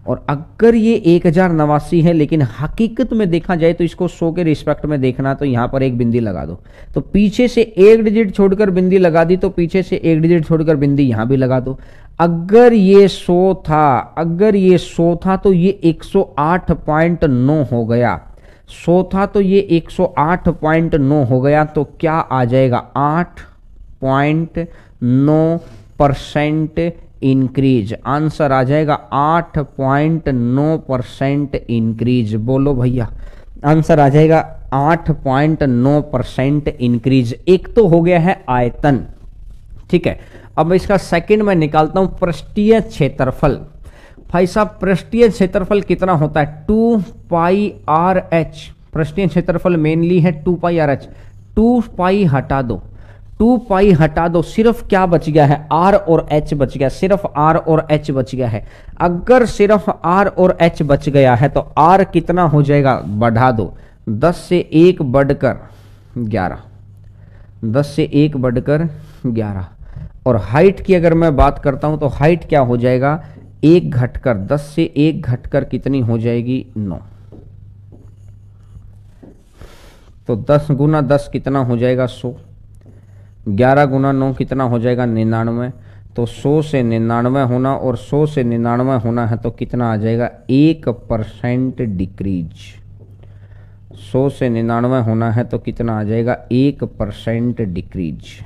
और अगर ये 1089 है, लेकिन हकीकत में देखा जाए तो इसको 100 के रिस्पेक्ट में देखना, तो यहां पर एक बिंदी लगा दो, तो पीछे से एक डिजिट छोड़कर बिंदी लगा दी, तो पीछे से एक डिजिट छोड़कर बिंदी यहां भी लगा दो। अगर ये 100 था, अगर ये 100 था तो ये 108.9 हो गया, 100 था तो ये 108.9 हो गया, तो क्या आ जाएगा? 8.9% इंक्रीज। आंसर आ जाएगा 8.9% इंक्रीज। बोलो भैया, आंसर आ जाएगा 8.9% इंक्रीज। एक तो हो गया है आयतन, ठीक है। अब इसका सेकंड मैं निकालता हूं पृष्ठीय क्षेत्रफल। भाई साहब पृष्ठीय क्षेत्रफल कितना होता है? 2 पाई आर एच। पृष्ठीय क्षेत्रफल मेनली है 2 पाई आर एच। 2 पाई हटा दो, 2 पाई हटा दो, सिर्फ क्या बच गया है? आर और एच बच गया, सिर्फ आर और एच बच गया है। अगर सिर्फ आर और एच बच गया है तो आर कितना हो जाएगा? बढ़ा दो, 10 से 1 बढ़कर 11, 10 से 1 बढ़कर 11। और हाइट की अगर मैं बात करता हूं तो हाइट क्या हो जाएगा? 1 घटकर 10 से 1 घटकर कितनी हो जाएगी? 9। तो 10 गुना 10 कितना हो जाएगा? 100। 11 गुना 9 कितना हो जाएगा? 99। तो 100 से 99 होना और 100 से 99 होना है तो कितना आ जाएगा? 1% डिक्रीज। 100 से 99 होना है तो कितना आ जाएगा? 1% डिक्रीज।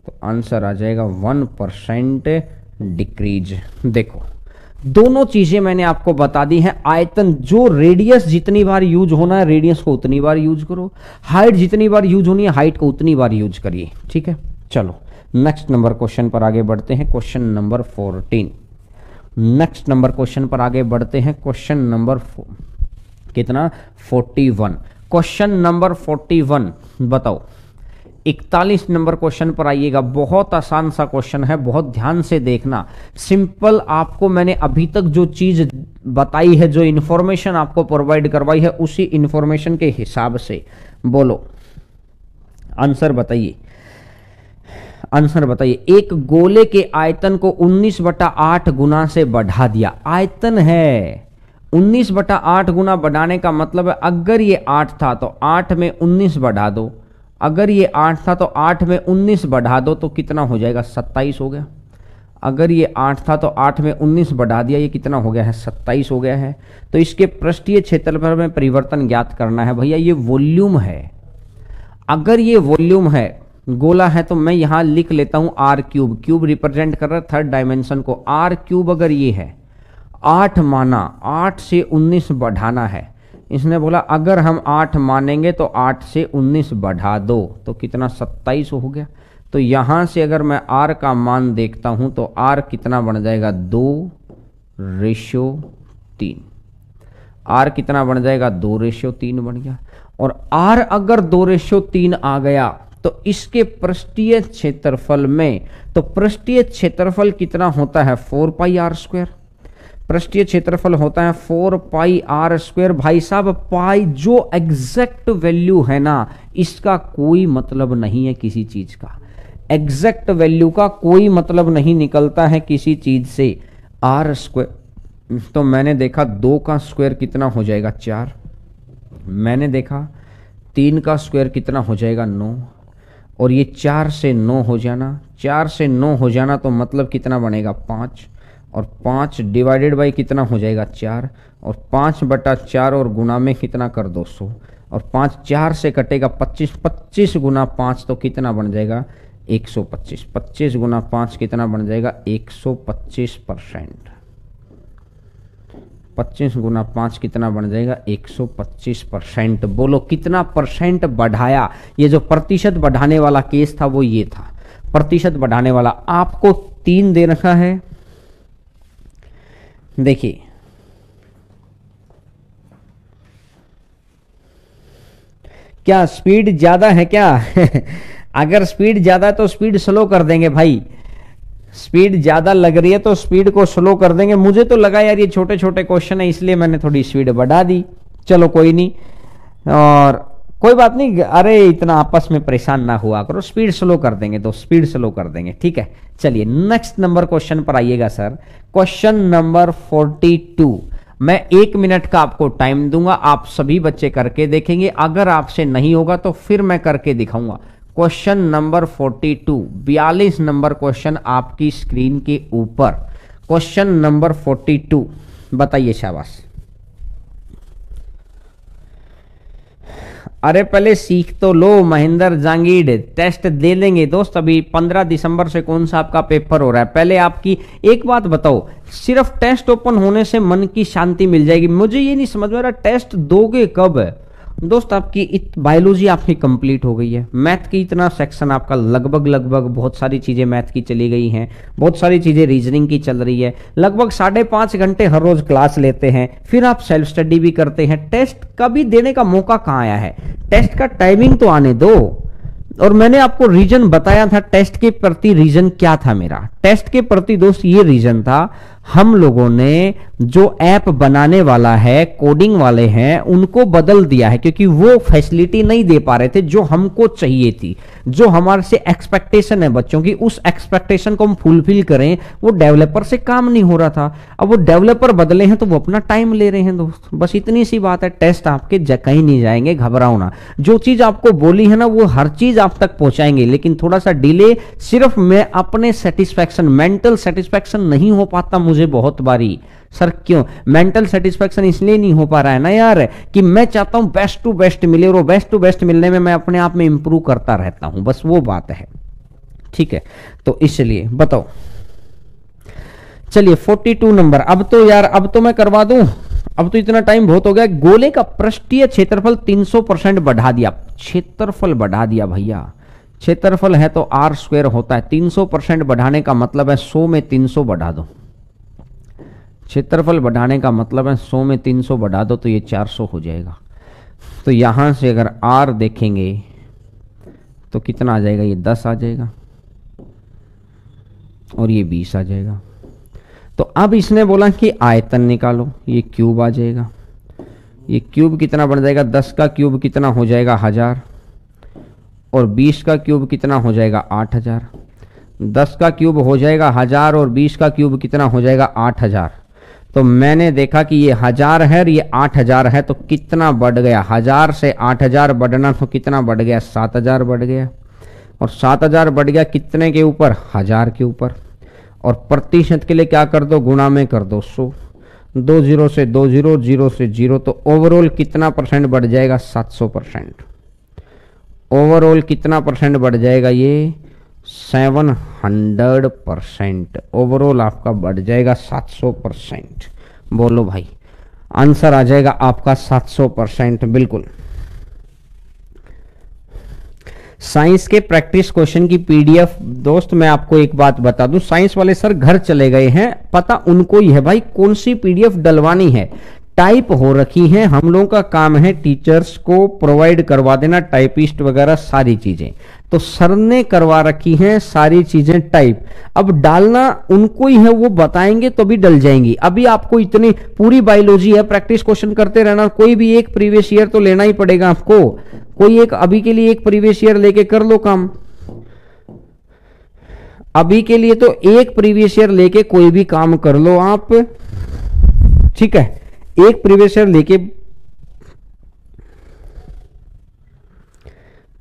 तो आंसर आ जाएगा 1% डिक्रीज। देखो दोनों चीजें मैंने आपको बता दी हैं। आयतन, जो रेडियस जितनी बार यूज होना है रेडियस को उतनी बार यूज करो, हाइट जितनी बार यूज होनी है हाइट को उतनी बार यूज करिए, ठीक है। चलो नेक्स्ट नंबर क्वेश्चन पर आगे बढ़ते हैं, question number 14। Next number question पर आगे बढ़ते हैं, क्वेश्चन नंबर कितना? 41। क्वेश्चन नंबर 41 बताओ। 41 नंबर क्वेश्चन पर आइएगा। बहुत आसान सा क्वेश्चन है, बहुत ध्यान से देखना। सिंपल आपको मैंने अभी तक जो चीज बताई है, जो इंफॉर्मेशन आपको प्रोवाइड करवाई है, उसी इंफॉर्मेशन के हिसाब से बोलो, आंसर बताइए, आंसर बताइए। एक गोले के आयतन को 19/8 गुना से बढ़ा दिया। आयतन है 19/8 गुना, बढ़ाने का मतलब है अगर ये 8 था तो 8 में 19 बढ़ा दो, अगर ये 8 था तो 8 में 19 बढ़ा दो तो कितना हो जाएगा? 27 हो गया। अगर ये 8 था तो 8 में 19 बढ़ा दिया, ये कितना हो गया है? 27 हो गया है। तो इसके पृष्ठीय क्षेत्रफल में परिवर्तन ज्ञात करना है। भैया ये वॉल्यूम है, अगर ये वॉल्यूम है गोला है तो मैं यहां लिख लेता हूं आर क्यूब, क्यूब रिप्रेजेंट कर रहा है थर्ड डायमेंशन को। आर क्यूब अगर ये है 8 माना, 8 से 19 बढ़ाना है। इसने बोला अगर हम 8 मानेंगे तो 8 से 19 बढ़ा दो तो कितना 27 हो गया। तो यहां से अगर मैं आर का मान देखता हूं तो आर कितना बन जाएगा 2:3। आर कितना बन जाएगा 2:3 बन गया। और आर अगर 2:3 आ गया तो इसके पृष्ठीय क्षेत्रफल में, तो पृष्ठीय क्षेत्रफल कितना होता है 4πr²। पृष्ठीय क्षेत्रफल होता है 4πr²। भाई साहब पाई जो एग्जैक्ट वैल्यू है ना, इसका कोई मतलब नहीं है किसी चीज का। एग्जैक्ट वैल्यू का कोई मतलब नहीं निकलता है किसी चीज से। r², तो मैंने देखा 2 का स्क्वायर कितना हो जाएगा 4। मैंने देखा 3 का स्क्वायर कितना हो जाएगा 9। और ये 4 से 9 हो जाना, 4 से 9 हो जाना तो मतलब कितना बनेगा 5। और 5 डिवाइडेड बाई कितना हो जाएगा 4। और 5/4 और गुना में कितना कर 200। और 5 4 से कटेगा 25, 25 गुना 5 तो कितना बन जाएगा 125। 25 गुना 5 कितना बन जाएगा 125%। 25 गुना 5 कितना बन जाएगा 125%। बोलो कितना परसेंट बढ़ाया। ये जो प्रतिशत बढ़ाने वाला केस था वो ये था, प्रतिशत बढ़ाने वाला। आपको 3 दे रखा है, देखिए क्या स्पीड ज्यादा है क्या? अगर स्पीड ज्यादा है तो स्पीड स्लो कर देंगे भाई। स्पीड ज्यादा लग रही है तो स्पीड को स्लो कर देंगे। मुझे तो लगा यार ये छोटे छोटे क्वेश्चन है इसलिए मैंने थोड़ी स्पीड बढ़ा दी। चलो कोई नहीं, और कोई बात नहीं। अरे इतना आपस में परेशान ना हुआ करो, स्पीड स्लो कर देंगे तो स्पीड स्लो कर देंगे, ठीक है। चलिए नेक्स्ट नंबर क्वेश्चन पर आइएगा सर। Question number 42। मैं 1 मिनट का आपको टाइम दूंगा, आप सभी बच्चे करके देखेंगे। अगर आपसे नहीं होगा तो फिर मैं करके दिखाऊंगा। क्वेश्चन नंबर 42, 42 नंबर क्वेश्चन आपकी स्क्रीन के ऊपर। क्वेश्चन नंबर 42 बताइए। शाबाश। अरे पहले सीख तो लो महेंद्र जांगीड़, टेस्ट दे लेंगे दोस्त। अभी 15 दिसंबर से कौन सा आपका पेपर हो रहा है। पहले आपकी एक बात बताओ, सिर्फ टेस्ट ओपन होने से मन की शांति मिल जाएगी? मुझे ये नहीं समझ में आ रहा टेस्ट दोगे कब है दोस्त। आपकी बायोलॉजी आपकी कंप्लीट हो गई है, मैथ की इतना सेक्शन आपका लगभग बहुत सारी चीजें मैथ की चली गई हैं, बहुत सारी चीजें रीजनिंग की चल रही है। लगभग 5.5 घंटे हर रोज क्लास लेते हैं, फिर आप सेल्फ स्टडी भी करते हैं। टेस्ट कभी देने का मौका कहाँ आया है? टेस्ट का टाइमिंग तो आने दो। और मैंने आपको रीजन बताया था, टेस्ट के प्रति रीजन क्या था मेरा। टेस्ट के प्रति दोस्त ये रीजन था, हम लोगों ने जो ऐप बनाने वाला है, कोडिंग वाले हैं, उनको बदल दिया है क्योंकि वो फैसिलिटी नहीं दे पा रहे थे जो हमको चाहिए थी। जो हमारे से एक्सपेक्टेशन है बच्चों की, उस एक्सपेक्टेशन को हम फुलफिल करें, वो डेवलपर से काम नहीं हो रहा था। अब वो डेवलपर बदले हैं तो वो अपना टाइम ले रहे हैं दोस्त, बस इतनी सी बात है। टेस्ट आपके कहीं नहीं जाएंगे, घबराओ ना। जो चीज आपको बोली है ना वो हर चीज आप तक पहुंचाएंगे, लेकिन थोड़ा सा डिले। सिर्फ मैं अपने सेटिस्फैक्शन, मेंटल सेटिस्फैक्शन नहीं हो पाता मुझे बहुत बारी। सर क्यों मेंटल सेटिस्फैक्शन इसलिए नहीं हो पा रहा है ना यार, कि मैं चाहता हूं बेस्ट टू बेस्ट मिले, और बेस्ट टू बेस्ट मिलने में मैं अपने आप में इंप्रूव करता रहता हूं, बस वो बात है, ठीक है। तो इसलिए बताओ। चलिए 42 नंबर। अब तो यार अब तो मैं करवा दूं, अब तो इतना टाइम बहुत हो गया। गोले का पृष्ठीय क्षेत्रफल 300% बढ़ा दिया। क्षेत्रफल बढ़ा दिया भैया, क्षेत्रफल है तो r² होता है। 300% बढ़ाने का मतलब है 100 में 300 बढ़ा दो। क्षेत्रफल बढ़ाने का मतलब है 100 में 300 बढ़ा दो तो ये 400 हो जाएगा। तो यहां से अगर r देखेंगे तो कितना आ जाएगा, ये 10 आ जाएगा और ये 20 आ जाएगा। तो अब इसने बोला कि आयतन निकालो, ये क्यूब आ जाएगा। ये क्यूब कितना बन जाएगा, 10 का क्यूब कितना हो जाएगा 1000, और 20 का क्यूब कितना हो जाएगा 8000। 10 का क्यूब हो जाएगा 1000 और 20 का क्यूब कितना हो जाएगा 8000। तो मैंने देखा कि ये 1000 है और ये 8000 है, तो कितना बढ़ गया, 1000 से 8000 बढ़ना तो कितना बढ़ गया, 7000 बढ़ गया। और 7000 बढ़ गया कितने के ऊपर, 1000 के ऊपर। और प्रतिशत के लिए क्या कर दो, गुणा में कर दो 100। 2 0 से 2 0, 0 से 0, तो ओवरऑल कितना परसेंट बढ़ जाएगा, 700%। ओवरऑल कितना परसेंट बढ़ जाएगा ये? 700%। ओवरऑल आपका बढ़ जाएगा 700%। बोलो भाई, आंसर आ जाएगा आपका 700%। बिल्कुल। साइंस के प्रैक्टिस क्वेश्चन की पीडीएफ दोस्त मैं आपको एक बात बता दूं, साइंस वाले सर घर चले गए हैं, पता उनको ही है भाई कौन सी पीडीएफ डलवानी है। टाइप हो रखी है, हम लोगों का काम है टीचर्स को प्रोवाइड करवा देना, टाइपिस्ट वगैरह सारी चीजें, तो सर ने करवा रखी हैं सारी चीजें टाइप। अब डालना उनको ही है, वो बताएंगे तो भी डल जाएंगी। अभी आपको इतनी पूरी बायोलॉजी है, प्रैक्टिस क्वेश्चन करते रहना, कोई भी एक प्रीवियस ईयर तो लेना ही पड़ेगा आपको, कोई एक अभी के लिए एक प्रीवियस ईयर लेके कर लो काम। अभी के लिए तो एक प्रीवियस ईयर लेके कोई भी काम कर लो आप, ठीक है, एक प्रीवियस ईयर लेके,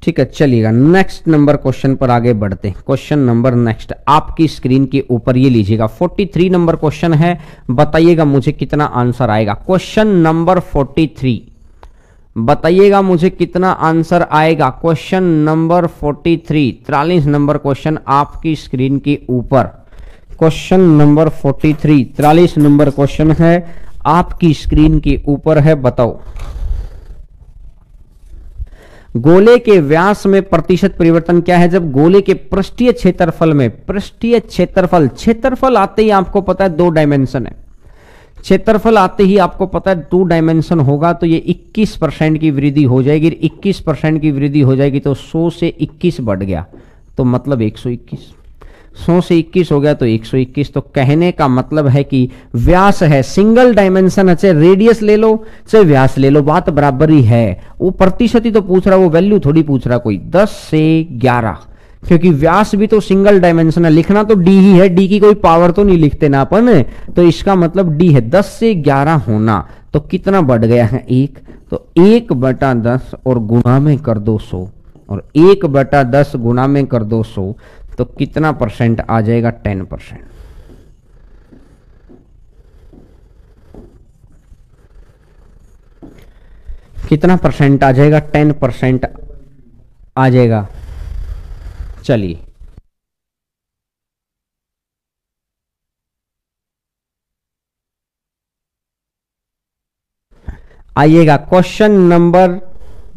ठीक है चलिएगा। नेक्स्ट नंबर क्वेश्चन पर आगे बढ़ते हैं। क्वेश्चन नंबर नेक्स्ट आपकी स्क्रीन के ऊपर ये लीजिएगा, 43 नंबर क्वेश्चन है, बताइएगा मुझे कितना आंसर आएगा। क्वेश्चन नंबर 43, बताइएगा मुझे कितना आंसर आएगा। क्वेश्चन नंबर 43, 43 नंबर क्वेश्चन आपकी स्क्रीन के ऊपर। क्वेश्चन नंबर 43, 43 नंबर क्वेश्चन है आपकी स्क्रीन के ऊपर है, बताओ। गोले के व्यास में प्रतिशत परिवर्तन क्या है जब गोले के पृष्ठीय क्षेत्रफल में, पृष्ठीय क्षेत्रफल, क्षेत्रफल आते ही आपको पता है 2 डायमेंशन है, क्षेत्रफल आते ही आपको पता है 2 डायमेंशन होगा, तो ये 21% की वृद्धि हो जाएगी। 21% की वृद्धि हो जाएगी तो 100 से 21 बढ़ गया, तो मतलब 121, 100 से 21 हो गया तो 121। तो कहने का मतलब है कि व्यास है, सिंगल डायमेंशन है, चाहे रेडियस ले लो चाहे व्यास ले लो, बात बराबर ही है। वो प्रतिशत ही तो पूछ रहा, वो वैल्यू थोड़ी पूछ रहा कोई। 10 से 11, क्योंकि व्यास भी तो सिंगल डायमेंशन है, लिखना तो डी ही है, डी की कोई पावर तो नहीं लिखते ना अपन, तो इसका मतलब डी है। 10 से 11 होना तो कितना बढ़ गया है? 1, तो 1/10 और गुणा में कर दो 100, और 1/10 गुणा में कर दो 100, तो कितना परसेंट आ जाएगा? 10%। कितना परसेंट आ जाएगा? 10% आ जाएगा। चलिए आइएगा question number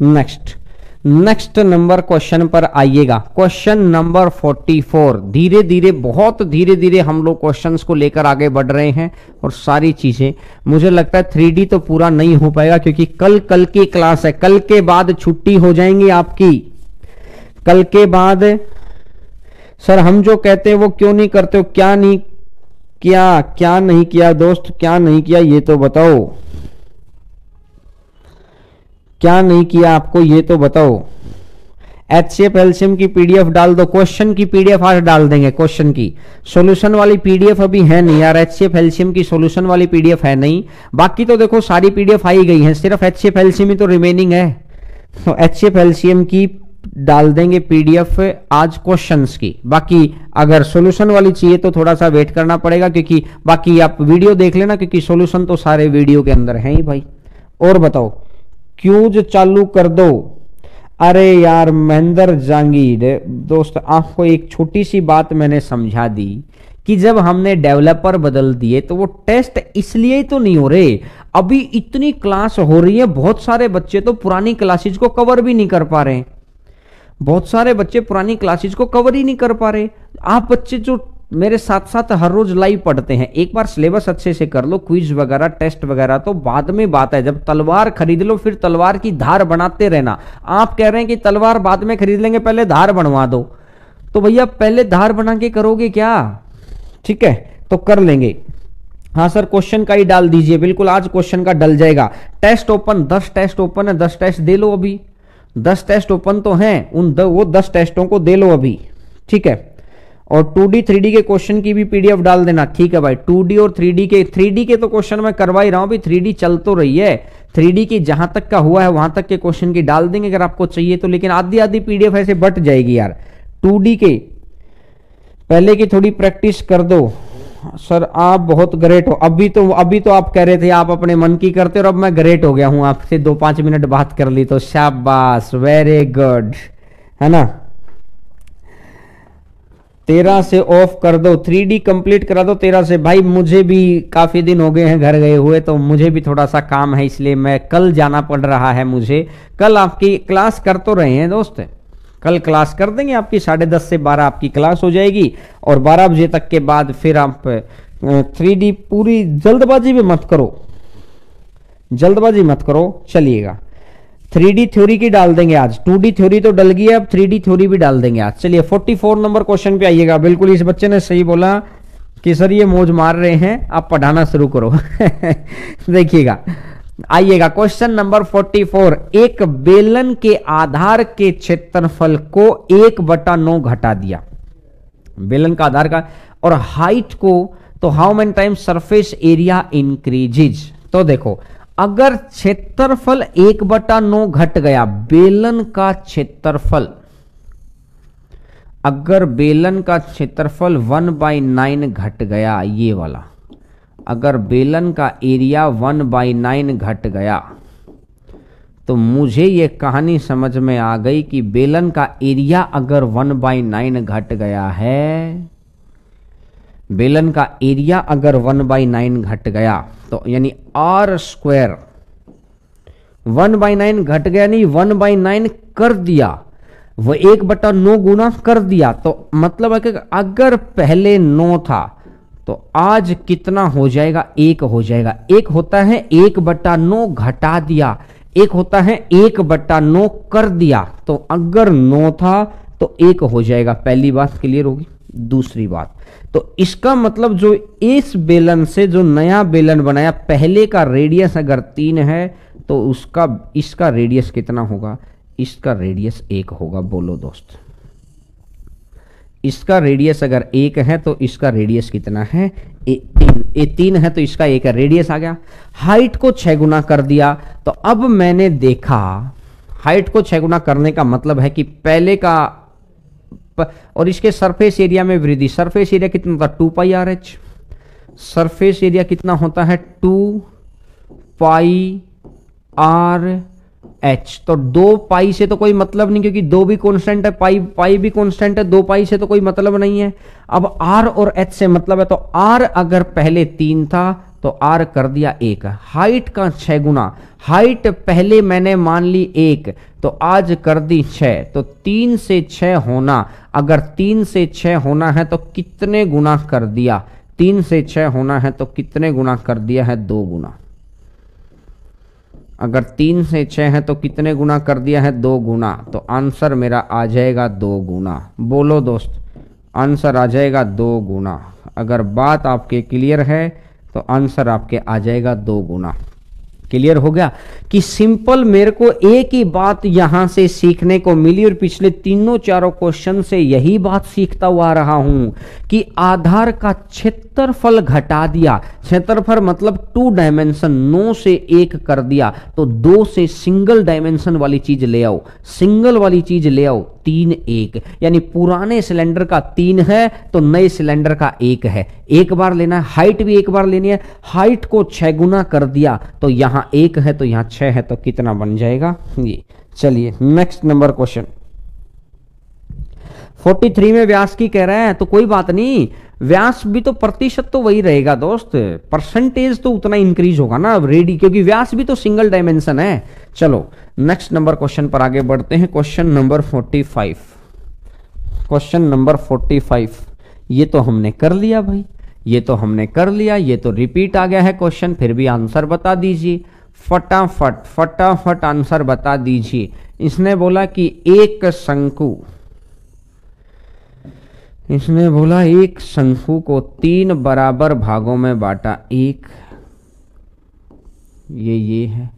next number question पर आइएगा। Question number 44। धीरे धीरे, बहुत धीरे धीरे हम लोग क्वेश्चंस को लेकर आगे बढ़ रहे हैं, और सारी चीजें मुझे लगता है 3D तो पूरा नहीं हो पाएगा, क्योंकि कल की क्लास है, कल के बाद छुट्टी हो जाएंगी आपकी। कल के बाद सर हम जो कहते हैं वो क्यों नहीं करते हो? क्या नहीं किया दोस्त, क्या नहीं किया ये तो बताओ, क्या नहीं किया आपको ये तो बताओ। HCF एलसीएम की पीडीएफ डाल दो, क्वेश्चन की पीडीएफ आज डाल देंगे, क्वेश्चन की। सॉल्यूशन वाली पीडीएफ अभी है नहीं यार, HCF एलसीएम की सॉल्यूशन वाली पीडीएफ है नहीं, बाकी तो देखो सारी पीडीएफ आई गई है, सिर्फ HCF एलसीएम ही तो रिमेनिंग है। तो HCF एलसीएम की डाल देंगे पीडीएफ आज क्वेश्चंस की। बाकी अगर सॉल्यूशन वाली चाहिए तो थोड़ा सा वेट करना पड़ेगा, क्योंकि बाकी आप वीडियो देख लेना, क्योंकि सॉल्यूशन तो सारे वीडियो के अंदर है ही भाई। और बताओ, क्यूज चालू कर दो। अरे यार महेंद्र जांगीर दोस्त, आपको एक छोटी सी बात मैंने समझा दी कि जब हमने डेवलपर बदल दिए तो वो टेस्ट इसलिए तो नहीं हो रहे, अभी इतनी क्लास हो रही है, बहुत सारे बच्चे तो पुरानी क्लासेज को कवर भी नहीं कर पा रहे, बहुत सारे बच्चे पुरानी क्लासेज को कवर ही नहीं कर पा रहे। आप बच्चे जो मेरे साथ साथ हर रोज लाइव पढ़ते हैं, एक बार सिलेबस अच्छे से कर लो, क्विज वगैरह टेस्ट वगैरह तो बाद में बात है। जब तलवार खरीद लो फिर तलवार की धार बनाते रहना। आप कह रहे हैं कि तलवार बाद में खरीद लेंगे, पहले धार बनवा दो, तो भैया पहले धार बना के करोगे क्या? ठीक है, तो कर लेंगे। हाँ सर क्वेश्चन का ही डाल दीजिए, बिल्कुल आज क्वेश्चन का डल जाएगा। टेस्ट ओपन, 10 टेस्ट ओपन है, 10 टेस्ट दे लो अभी, 10 टेस्ट ओपन तो हैं, वो 10 टेस्टों को दे लो अभी, ठीक है। और 2D 3D के क्वेश्चन की भी पीडीएफ डाल देना, ठीक है भाई। 2D और 3D के तो क्वेश्चन मैं करवा ही रहा हूं, अभी 3D चल तो रही है, 3D की जहां तक का हुआ है वहां तक के क्वेश्चन की डाल देंगे अगर आपको चाहिए तो, लेकिन आधी आधी पीडीएफ ऐसे बट जाएगी यार। 2D के पहले की थोड़ी प्रैक्टिस कर दो। सर आप बहुत ग्रेट हो, अभी तो आप कह रहे थे आप अपने मन की करते हो, और अब मैं ग्रेट हो गया हूं, आपसे 2-5 मिनट बात कर ली तो शाबाश, वेरी गुड। है ना। 13 से ऑफ कर दो, 3D कंप्लीट करा दो 13 से। भाई मुझे भी काफी दिन हो गए हैं घर गए हुए, तो मुझे भी थोड़ा सा काम है, इसलिए मैं कल जाना पड़ रहा है मुझे। कल आपकी क्लास कर तो रहे हैं दोस्त, कल क्लास कर देंगे आपकी 10:30 से 12 आपकी क्लास हो जाएगी, और 12 बजे तक के बाद फिर आप 3D पूरी जल्दबाजी भी मत करो, जल्दबाजी मत करो, चलिएगा। 3D थ्योरी की डाल देंगे आज, 2D थ्योरी तो डल गई है, अब 3D थ्योरी भी डाल देंगे आज। चलिए 44 नंबर क्वेश्चन पे आइएगा। बिल्कुल इस बच्चे ने सही बोला कि सर ये मौज मार रहे हैं, आप पढ़ाना शुरू करो। देखिएगा, आइएगा क्वेश्चन नंबर 44। एक बेलन के आधार के क्षेत्रफल को 1/9 घटा दिया, बेलन का आधार का, और हाइट को, तो how many times surface area increases. तो देखो, अगर क्षेत्रफल 1/9 घट गया, बेलन का क्षेत्रफल, अगर बेलन का क्षेत्रफल 1/9 घट गया, ये वाला, अगर बेलन का एरिया 1/9 घट गया, तो मुझे ये कहानी समझ में आ गई कि बेलन का एरिया अगर 1/9 घट गया है, बेलन का एरिया अगर 1/9 घट गया, तो यानी आर स्क्वायर 1/9 घट गया, नहीं 1/9 कर दिया, वो 1/9 गुना कर दिया, तो मतलब है कि अगर पहले 9 था तो आज कितना हो जाएगा, 1 हो जाएगा। एक होता है 1/9 घटा दिया, एक होता है 1/9 कर दिया, तो अगर 9 था तो 1 हो जाएगा। पहली बात क्लियर होगी। दूसरी बात, तो इसका मतलब जो इस बेलन से जो नया बेलन बनाया, पहले का रेडियस अगर 3 है तो उसका, इसका रेडियस कितना होगा, इसका रेडियस 1 होगा। बोलो दोस्त, इसका रेडियस अगर 1 है तो इसका रेडियस कितना है, 3 है, तो इसका 1 रेडियस आ गया। हाइट को 6 गुना कर दिया, तो अब मैंने देखा हाइट को 6 गुना करने का मतलब है कि पहले का, और इसके सरफेस एरिया में वृद्धि, सरफेस एरिया कितना होता है 2πRh, सरफेस एरिया कितना होता है 2πRh। तो 2π से तो कोई मतलब नहीं, क्योंकि 2 भी कांस्टेंट है, पाई भी कांस्टेंट है, 2π से तो कोई मतलब नहीं है। अब r और h से मतलब है, तो r अगर पहले 3 था तो r कर दिया 1। हाइट का 6 गुना, हाइट पहले मैंने मान ली 1, तो आज कर दी 6, तो 3 से 6 होना, अगर 3 से 6 होना है तो कितने गुना कर दिया, 3 से 6 होना है तो कितने गुना कर दिया है, 2 गुना। अगर 3 से 6 है तो कितने गुना कर दिया है, 2 गुना, तो आंसर मेरा आ जाएगा 2 गुना। बोलो दोस्त, आंसर आ जाएगा 2 गुना। अगर बात आपके क्लियर है तो आंसर आपके आ जाएगा 2 गुना। क्लियर हो गया कि सिंपल मेरे को एक ही बात यहां से सीखने को मिली, और पिछले 3-4 क्वेश्चन से यही बात सीखता हुआ आ रहा हूं कि आधार का क्षेत्रफल घटा दिया, क्षेत्रफल मतलब 2 डायमेंशन, 9 से 1 कर दिया, तो 2 से सिंगल डायमेंशन वाली चीज ले आओ, सिंगल वाली चीज ले आओ, 3 1, यानी पुराने सिलेंडर का 3 है तो नए सिलेंडर का 1 है, एक बार लेना है। हाइट भी एक बार लेनी है, हाइट को 6 गुना कर दिया, तो यहां 1 है तो यहां 6 है, तो कितना बन जाएगा ये। चलिए नेक्स्ट नंबर क्वेश्चन 43 में व्यास की कह रहे हैं, तो कोई बात नहीं, व्यास भी तो प्रतिशत तो वही रहेगा दोस्त, परसेंटेज तो उतना इंक्रीज होगा ना रेडी, क्योंकि व्यास भी तो सिंगल डायमेंशन है। चलो नेक्स्ट नंबर क्वेश्चन पर आगे बढ़ते हैं। क्वेश्चन नंबर 45, क्वेश्चन नंबर 45, ये तो हमने कर लिया भाई, ये तो हमने कर लिया, ये तो रिपीट आ गया है क्वेश्चन, फिर भी आंसर बता दीजिए फटाफट, फटाफट आंसर बता दीजिए। इसने बोला कि एक शंकु, इसने बोला एक शंकु को 3 बराबर भागों में बांटा, एक ये है,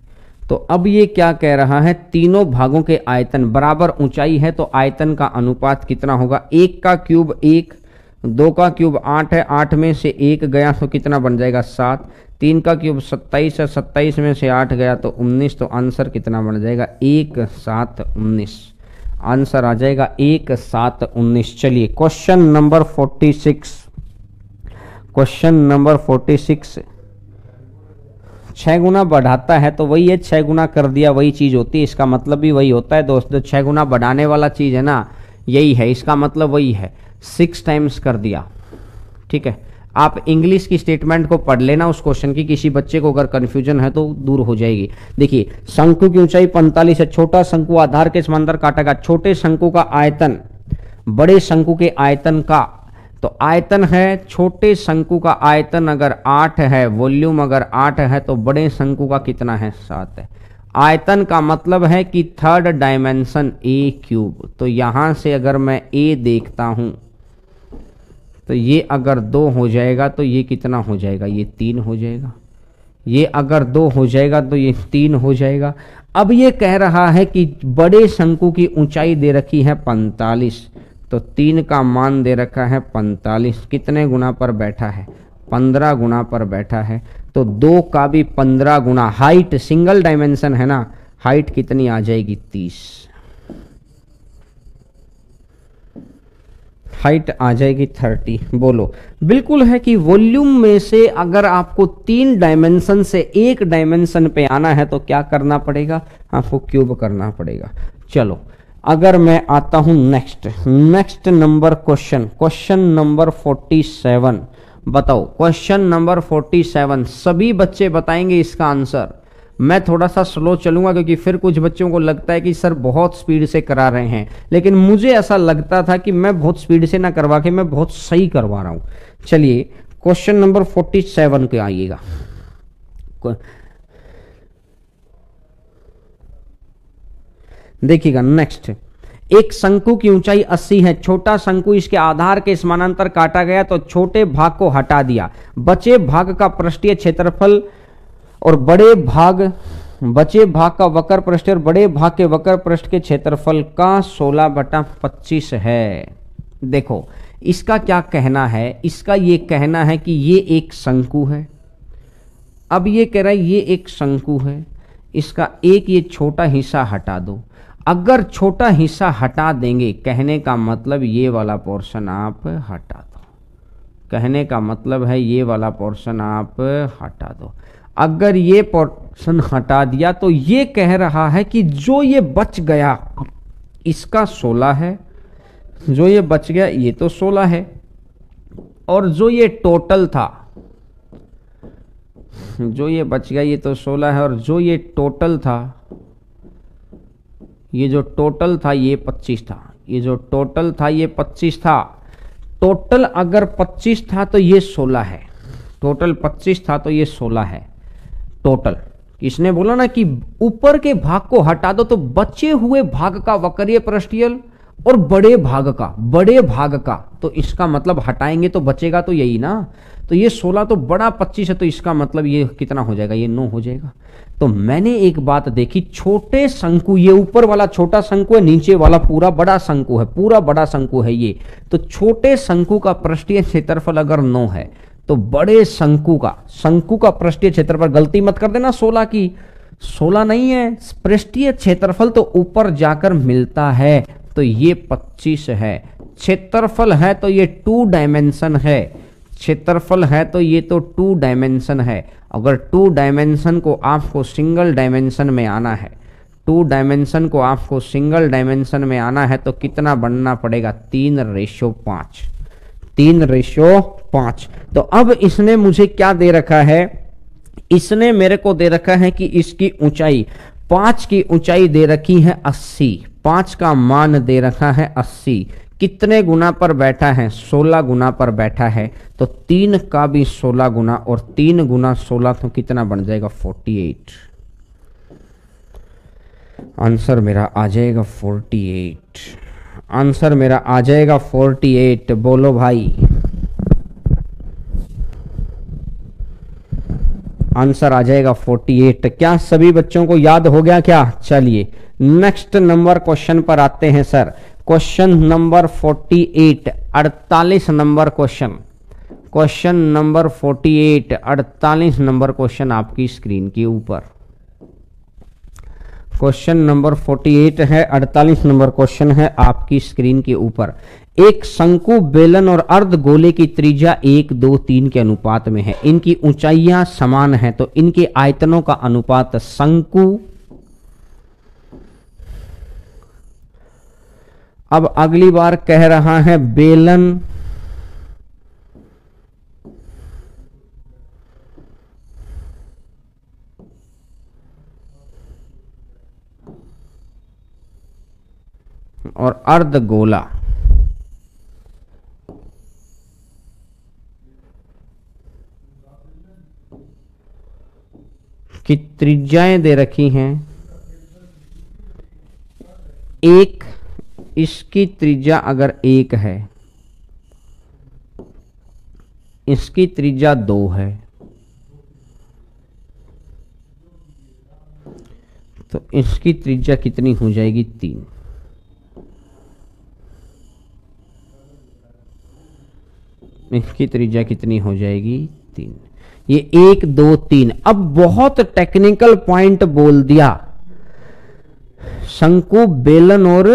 तो अब ये क्या कह रहा है, तीनों भागों के आयतन बराबर ऊंचाई है, तो आयतन का अनुपात कितना होगा, 1 का क्यूब 1, 2 का क्यूब 8 है, 8 में से 1 गया तो कितना बन जाएगा 7, 3 का क्यूब 27 है, 27 में से 8 गया तो 19, तो आंसर कितना बन जाएगा 1 7 19, आंसर आ जाएगा 1 7 19। चलिए क्वेश्चन नंबर 46, क्वेश्चन नंबर 46, 6 गुना बढ़ाता है तो वही है 6 गुना कर दिया वही चीज़ होती है, इसका मतलब भी वही होता है दोस्तों। 6 गुना बढ़ाने वाला चीज़ है ना, यही है, इसका मतलब वही है, 6 टाइम्स कर दिया। ठीक है, आप इंग्लिश की स्टेटमेंट को पढ़ लेना उस क्वेश्चन की, किसी बच्चे को अगर कंफ्यूजन है तो दूर हो जाएगी। देखिए, शंकु की ऊंचाई 45 है, छोटा शंकु आधार के समांतर काटेगा, छोटे शंकु का आयतन बड़े शंकु के आयतन का, तो आयतन है छोटे शंकु का आयतन अगर 8 है, वॉल्यूम अगर 8 है, तो बड़े शंकु का कितना है, 7 है। आयतन का मतलब है कि थर्ड डायमेंशन ए क्यूब, तो यहां से अगर मैं ए देखता हूं तो ये अगर 2 हो जाएगा तो ये कितना हो जाएगा, ये 3 हो जाएगा। ये अगर 2 हो जाएगा तो ये 3 हो जाएगा। अब ये कह रहा है कि बड़े शंकु की ऊंचाई दे रखी है 45, तो 3 का मान दे रखा है 45, कितने गुना पर बैठा है, 15 गुना पर बैठा है। तो 2 का भी 15 गुना, हाइट सिंगल डायमेंशन है ना, हाइट कितनी आ जाएगी, 30, हाइट आ जाएगी 30। बोलो, बिल्कुल है कि वॉल्यूम में से अगर आपको 3 डायमेंशन से 1 डायमेंशन पे आना है तो क्या करना पड़ेगा, आपको क्यूब करना पड़ेगा। चलो, अगर मैं आता हूं नेक्स्ट नंबर क्वेश्चन नंबर 47, बताओ क्वेश्चन नंबर 47, सभी बच्चे बताएंगे इसका आंसर। मैं थोड़ा सा स्लो चलूंगा क्योंकि फिर कुछ बच्चों को लगता है कि सर बहुत स्पीड से करा रहे हैं, लेकिन मुझे ऐसा लगता था कि मैं बहुत स्पीड से ना करवा के मैं बहुत सही करवा रहा हूं। चलिए, क्वेश्चन नंबर 47 पे आइएगा। देखिएगा नेक्स्ट, एक शंकु की ऊंचाई 80 है, छोटा शंकु इसके आधार के समानांतर काटा गया तो छोटे भाग को हटा दिया, बचे भाग का पृष्ठीय क्षेत्रफल और बचे भाग का वक्र पृष्ठ और बड़े भाग के वक्र पृष्ठ के क्षेत्रफल का 16/25 है। देखो, इसका क्या कहना है, इसका ये कहना है कि ये एक शंकु है। अब ये कह रहा है ये एक शंकु है, इसका एक ये छोटा हिस्सा हटा दो। अगर छोटा हिस्सा हटा देंगे, कहने का मतलब ये वाला पोर्शन आप हटा दो, कहने का मतलब है ये वाला पोर्शन आप हटा दो। अगर ये पोर्शन हटा दिया तो ये कह रहा है कि जो ये बच गया इसका 16 है, जो ये बच गया ये तो 16 है, और जो ये टोटल था, जो ये बच गया ये तो 16 है, और जो ये टोटल था, ये जो टोटल था ये 25 था, ये जो टोटल था ये 25 था। टोटल अगर 25 था तो ये 16 है, टोटल 25 था तो ये 16 है टोटल। इसने बोला ना कि ऊपर के भाग को हटा दो तो बचे हुए भाग का वक्रीय पृष्ठीय और बड़े भाग का, तो इसका मतलब हटाएंगे तो बचेगा तो यही ना, तो ये 16 तो बड़ा 25 है, तो इसका मतलब ये कितना हो जाएगा, ये 9 हो जाएगा। तो मैंने एक बात देखी, छोटे शंकु, ये ऊपर वाला छोटा शंकु है, नीचे वाला पूरा बड़ा शंकु है, पूरा बड़ा शंकु है ये, तो छोटे शंकु का पृष्ठीय क्षेत्रफल अगर 9 है तो बड़े शंकु का पृष्ठीय क्षेत्रफल, गलती मत कर देना 16 की, 16 नहीं है, पृष्ठीय क्षेत्रफल तो ऊपर जाकर मिलता है, तो ये 25 है। क्षेत्रफल है तो ये 2 डायमेंशन है, क्षेत्रफल है तो ये तो 2 डायमेंशन है। अगर 2 डायमेंशन को आपको सिंगल डायमेंशन में आना है, 2 डायमेंशन को आपको सिंगल डायमेंशन में आना है तो कितना बनना पड़ेगा, 3:5, 3:5। तो अब इसने मुझे क्या दे रखा है, इसने मेरे को दे रखा है कि इसकी ऊंचाई 5 की ऊंचाई दे रखी है 80, 5 का मान दे रखा है 80, कितने गुना पर बैठा है, 16 गुना पर बैठा है, तो 3 का भी 16 गुना, और 3 गुना 16 तो कितना बन जाएगा, 48। आंसर मेरा आ जाएगा 48, आंसर मेरा आ जाएगा 48। बोलो भाई, आंसर आ जाएगा 48। क्या सभी बच्चों को याद हो गया क्या? चलिए नेक्स्ट नंबर क्वेश्चन पर आते हैं sir. Question number 48, 48 number question, question number 48, 48 number question आपकी स्क्रीन के ऊपर। क्वेश्चन नंबर 48 है, 48 नंबर क्वेश्चन है आपकी स्क्रीन के ऊपर। एक शंकु, बेलन और अर्ध गोले की त्रिज्या 1, 2, 3 के अनुपात में है। इनकी ऊंचाइयां समान हैं तो इनके आयतनों का अनुपात शंकु। अब अगली बार कह रहा है बेलन और अर्ध गोला की त्रिज्याएं दे रखी हैं। एक, इसकी त्रिज्या अगर 1 है, इसकी त्रिज्या 2 है, तो इसकी त्रिज्या कितनी हो जाएगी? 3। इसकी त्रिज्या कितनी हो जाएगी? 3। ये 1, 2, 3। अब बहुत टेक्निकल पॉइंट बोल दिया, शंकु, बेलन और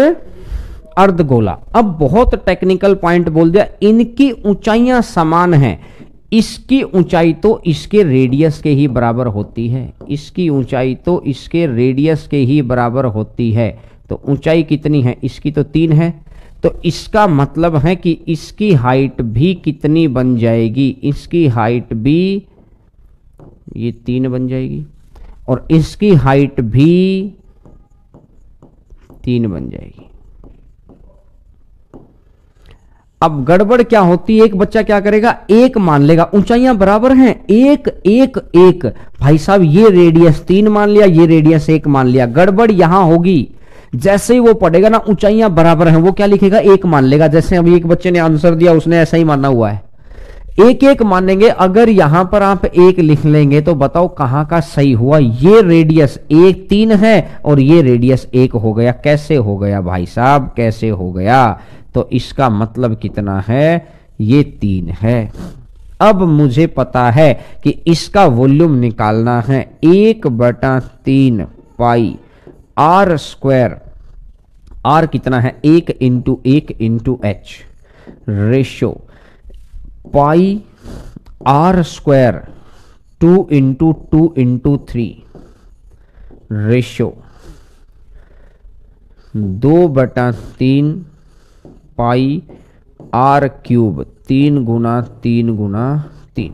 अर्धगोला। अब बहुत टेक्निकल पॉइंट बोल दिया, इनकी ऊंचाइयां समान हैं। इसकी ऊंचाई तो इसके रेडियस के ही बराबर होती है, इसकी ऊंचाई तो इसके रेडियस के ही बराबर होती है। तो ऊंचाई कितनी है? इसकी तो 3 है, तो इसका मतलब है कि इसकी हाइट भी कितनी बन जाएगी? इसकी हाइट भी ये 3 बन जाएगी और इसकी हाइट भी 3 बन जाएगी। अब गड़बड़ क्या होती है, एक बच्चा क्या करेगा, 1 मान लेगा, ऊंचाइयां बराबर हैं, 1, 1, 1। भाई साहब ये रेडियस 3 मान लिया, ये रेडियस 1 मान लिया। गड़बड़ यहां होगी, जैसे ही वो पढ़ेगा ना ऊंचाइयां बराबर हैं, वो क्या लिखेगा? 1 मान लेगा। जैसे अभी एक बच्चे ने आंसर दिया, उसने ऐसा ही माना हुआ है, 1, 1 मानेंगे। अगर यहां पर आप 1 लिख लेंगे तो बताओ कहां का सही हुआ? ये रेडियस 1, 3 है और ये रेडियस 1 हो गया। कैसे हो गया भाई साहब, कैसे हो गया? तो इसका मतलब कितना है? ये 3 है। अब मुझे पता है कि इसका वॉल्यूम निकालना है, 1/3 पाई आर स्क्वायर। आर कितना है? 1 into 1 into H ratio pi r square 2 into 2 into 3 ratio 2/3 pi r cube 3 गुना 3 गुना 3।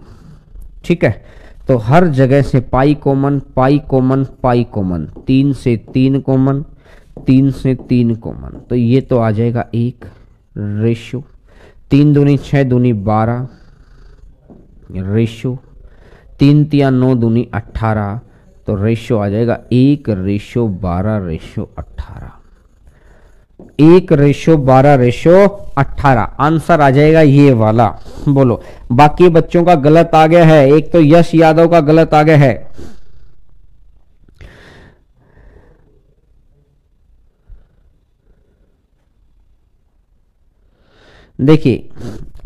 ठीक है, तो हर जगह से pi common, pi common, pi common, 3 से 3 कॉमन, 3 से 3 कॉमन, तो ये तो आ जाएगा 1 रेशो 3 दूनी 6 दूनी 12 रेशो 3 तिया 9 दूनी 18, तो रेशो आ जाएगा 1/12/18। 1/12/18 आंसर आ जाएगा ये वाला। बोलो, बाकी बच्चों का गलत आ गया है, एक तो यश यादव का गलत आ गया है। देखिए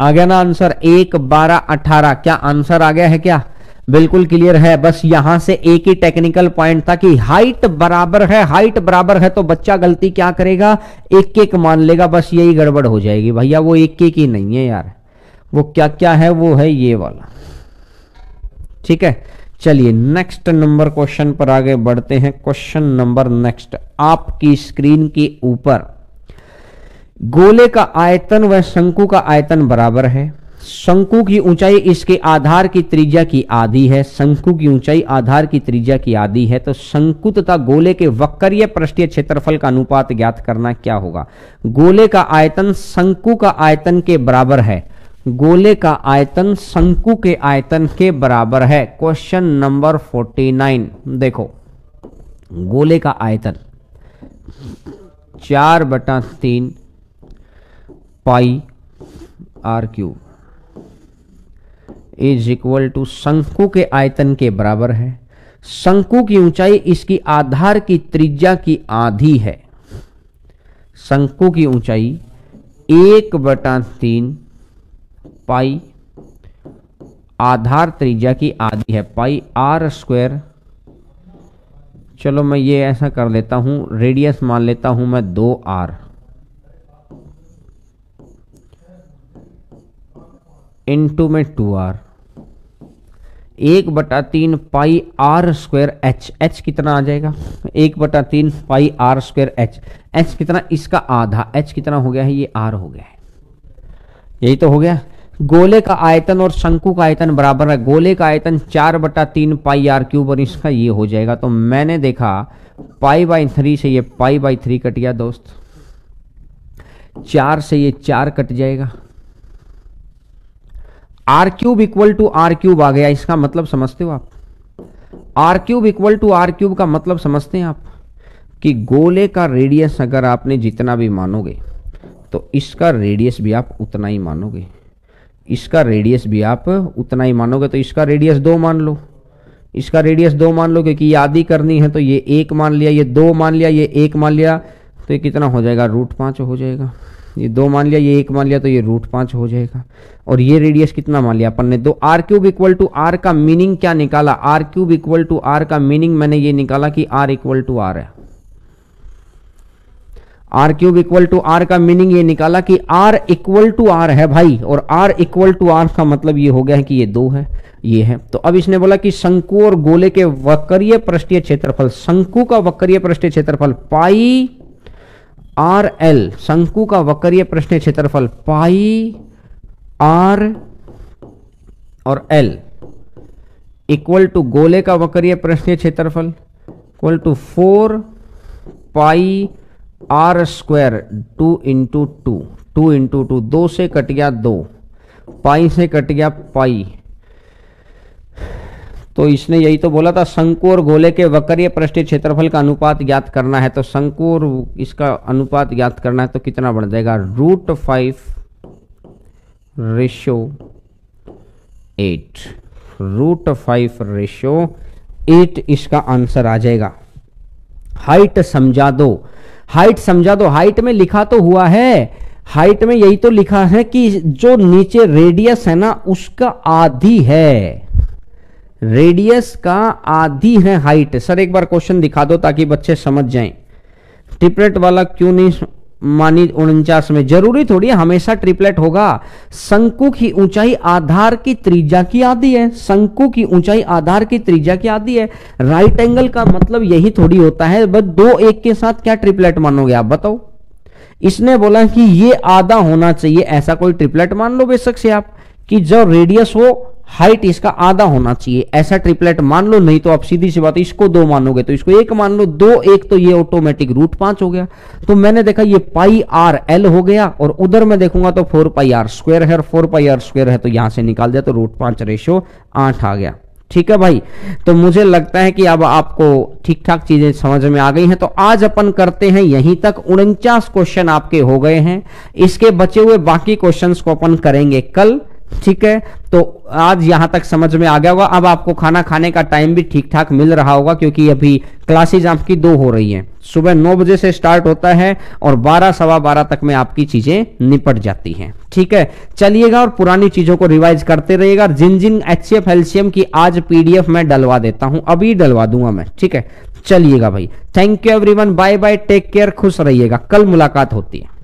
आ गया ना आंसर 1/12/18। क्या आंसर आ गया है? क्या बिल्कुल क्लियर है। बस यहां से एक ही टेक्निकल पॉइंट था कि हाइट बराबर है, हाइट बराबर है तो बच्चा गलती क्या करेगा? 1, 1 मान लेगा, बस यही गड़बड़ हो जाएगी। भैया वो 1, 1 ही नहीं है यार, वो क्या क्या है? वो है ये वाला। ठीक है, चलिए नेक्स्ट नंबर क्वेश्चन पर आगे बढ़ते हैं। क्वेश्चन नंबर नेक्स्ट, आपकी स्क्रीन के ऊपर गोले का आयतन व शंकु का आयतन बराबर है। शंकु की ऊंचाई इसके आधार की त्रिज्या की आधी है। शंकु की ऊंचाई आधार की त्रिज्या की आधी है, तो शंकु तथा गोले के वक्रीय पृष्ठीय क्षेत्रफल का अनुपात ज्ञात करना। क्या होगा? गोले का आयतन शंकु का आयतन के बराबर है। गोले का आयतन शंकु के आयतन के बराबर है। क्वेश्चन नंबर 49 देखो, गोले का आयतन 4/3 pi r cube is equal to शंकु के आयतन के बराबर है। शंकु की ऊंचाई इसकी आधार की त्रिज्या की आधी है। शंकु की ऊंचाई 1/3 पाई आधार त्रिज्या की आधी है, पाई आर स्क्वायर। चलो मैं ये ऐसा कर लेता हूं, रेडियस मान लेता हूं मैं 2r। इनटू में 2r, 1/3 पाई r स्क्वायर h, h कितना आ जाएगा 1/3 पाई r स्क्वायर h, h कितना इसका आधा, h कितना हो गया है ये r हो गया है, यही तो हो गया। गोले का आयतन और शंकु का आयतन बराबर है, गोले का आयतन 4/3 पाई r क्यूब और इसका ये हो जाएगा। तो मैंने देखा π/3 से ये π/3 कट गया दोस्त, 4 से ये 4 कट जाएगा, r cube equal to r cube आ गया। इसका मतलब समझते हो आप, r cube equal to r cube का मतलब समझते हैं आप कि गोले का रेडियस अगर आपने जितना भी मानोगे तो इसका रेडियस भी आप उतना ही मानोगे, इसका रेडियस भी आप उतना ही मानोगे। तो इसका रेडियस 2 मान लो, इसका रेडियस 2 मान लो, क्योंकि यादी करनी है तो ये 1 मान लिया, ये 2 मान लिया, ये 1 मान लिया, तो ये कितना हो जाएगा √5 हो जाएगा। ये 2 मान लिया, ये 1 मान लिया, तो ये √5 हो जाएगा। और ये रेडियस कितना मान लिया अपन ने 2। r cube equal to r का मीनिंग क्या निकाला, r cube equal to r का मीनिंग मैंने ये निकाला कि r इक्वल टू r है, r cube equal to r का मीनिंग ये निकाला कि r इक्वल टू r है भाई, और r इक्वल टू r का मतलब ये हो गया है कि ये 2 है, ये है। तो अब इसने बोला कि शंकु और गोले के वक्रीय पृष्ठीय क्षेत्रफल, शंकु का वक्रीय पृष्ठीय क्षेत्रफल पाई r l, शंकु का वक्रीय पृष्ठीय क्षेत्रफल पाई r और l इक्वल टू गोले का वक्रीय पृष्ठीय क्षेत्रफल equal to 4 pi r square 2 into 2, 2 into 2, 2 से कट गया 2, पाई से कट गया पाई। तो इसने यही तो बोला था शंकु और गोले के वक्रीय पृष्ठीय क्षेत्रफल का अनुपात ज्ञात करना है। तो शंकु और इसका अनुपात ज्ञात करना है तो कितना बढ़ जाएगा √5/8, √5/8 इसका आंसर आ जाएगा। हाइट समझा दो, हाइट समझा दो, हाइट में लिखा तो हुआ है, हाइट में यही तो लिखा है कि जो नीचे रेडियस है ना उसका आधी है, रेडियस का आधी है हाइट। सर एक बार क्वेश्चन दिखा दो ताकि बच्चे समझ जाएं। ट्रिपलेट वाला क्यों नहीं मानी 49 में? जरूरी थोड़ी है हमेशा ट्रिपलेट होगा। शंकु की ऊंचाई आधार की त्रिज्या की आधी है, शंकु की ऊंचाई आधार की त्रिज्या की आधी है। राइट एंगल का मतलब यही थोड़ी होता है, बस 2 एक के साथ क्या ट्रिपलेट मानोगे आप बताओ? इसने बोला कि ये आधा होना चाहिए, ऐसा कोई ट्रिपलेट मान लो बेशक से आप कि जो रेडियस हो हाइट इसका आधा होना चाहिए, ऐसा ट्रिपलेट मान लो। नहीं तो आप सीधी सी बात इसको 2 मानोगे तो इसको 1 मान लो, 2 1 तो ये ऑटोमेटिक √5 हो गया। तो मैंने देखा ये πr_l हो गया और उधर मैं देखूंगा तो 4πr² है और 4πr² है तो यहां से निकाल दिया तो √5/8 आ गया। ठीक है भाई, तो मुझे लगता है कि अब आपको ठीक ठाक चीजें समझ में आ गई हैं। तो आज अपन करते हैं यहीं तक, 49 क्वेश्चन आपके हो गए हैं। इसके बचे हुए बाकी क्वेश्चंस को अपन करेंगे कल। ठीक है, तो आज यहां तक समझ में आ गया होगा। अब आपको खाना खाने का टाइम भी ठीक ठाक मिल रहा होगा क्योंकि अभी क्लासेज आपकी 2 हो रही हैं। सुबह 9 बजे से स्टार्ट होता है और 12 सवा 12 तक में आपकी चीजें निपट जाती हैं। ठीक है, चलिएगा और पुरानी चीजों को रिवाइज करते रहिएगा। जिन जिन HCF एलसीएम की आज PDF मैं डलवा देता हूं, अभी डलवा दूंगा मैं। ठीक है, चलिएगा भाई, thank you everyone, bye bye, take care, खुश रहिएगा, कल मुलाकात होती है।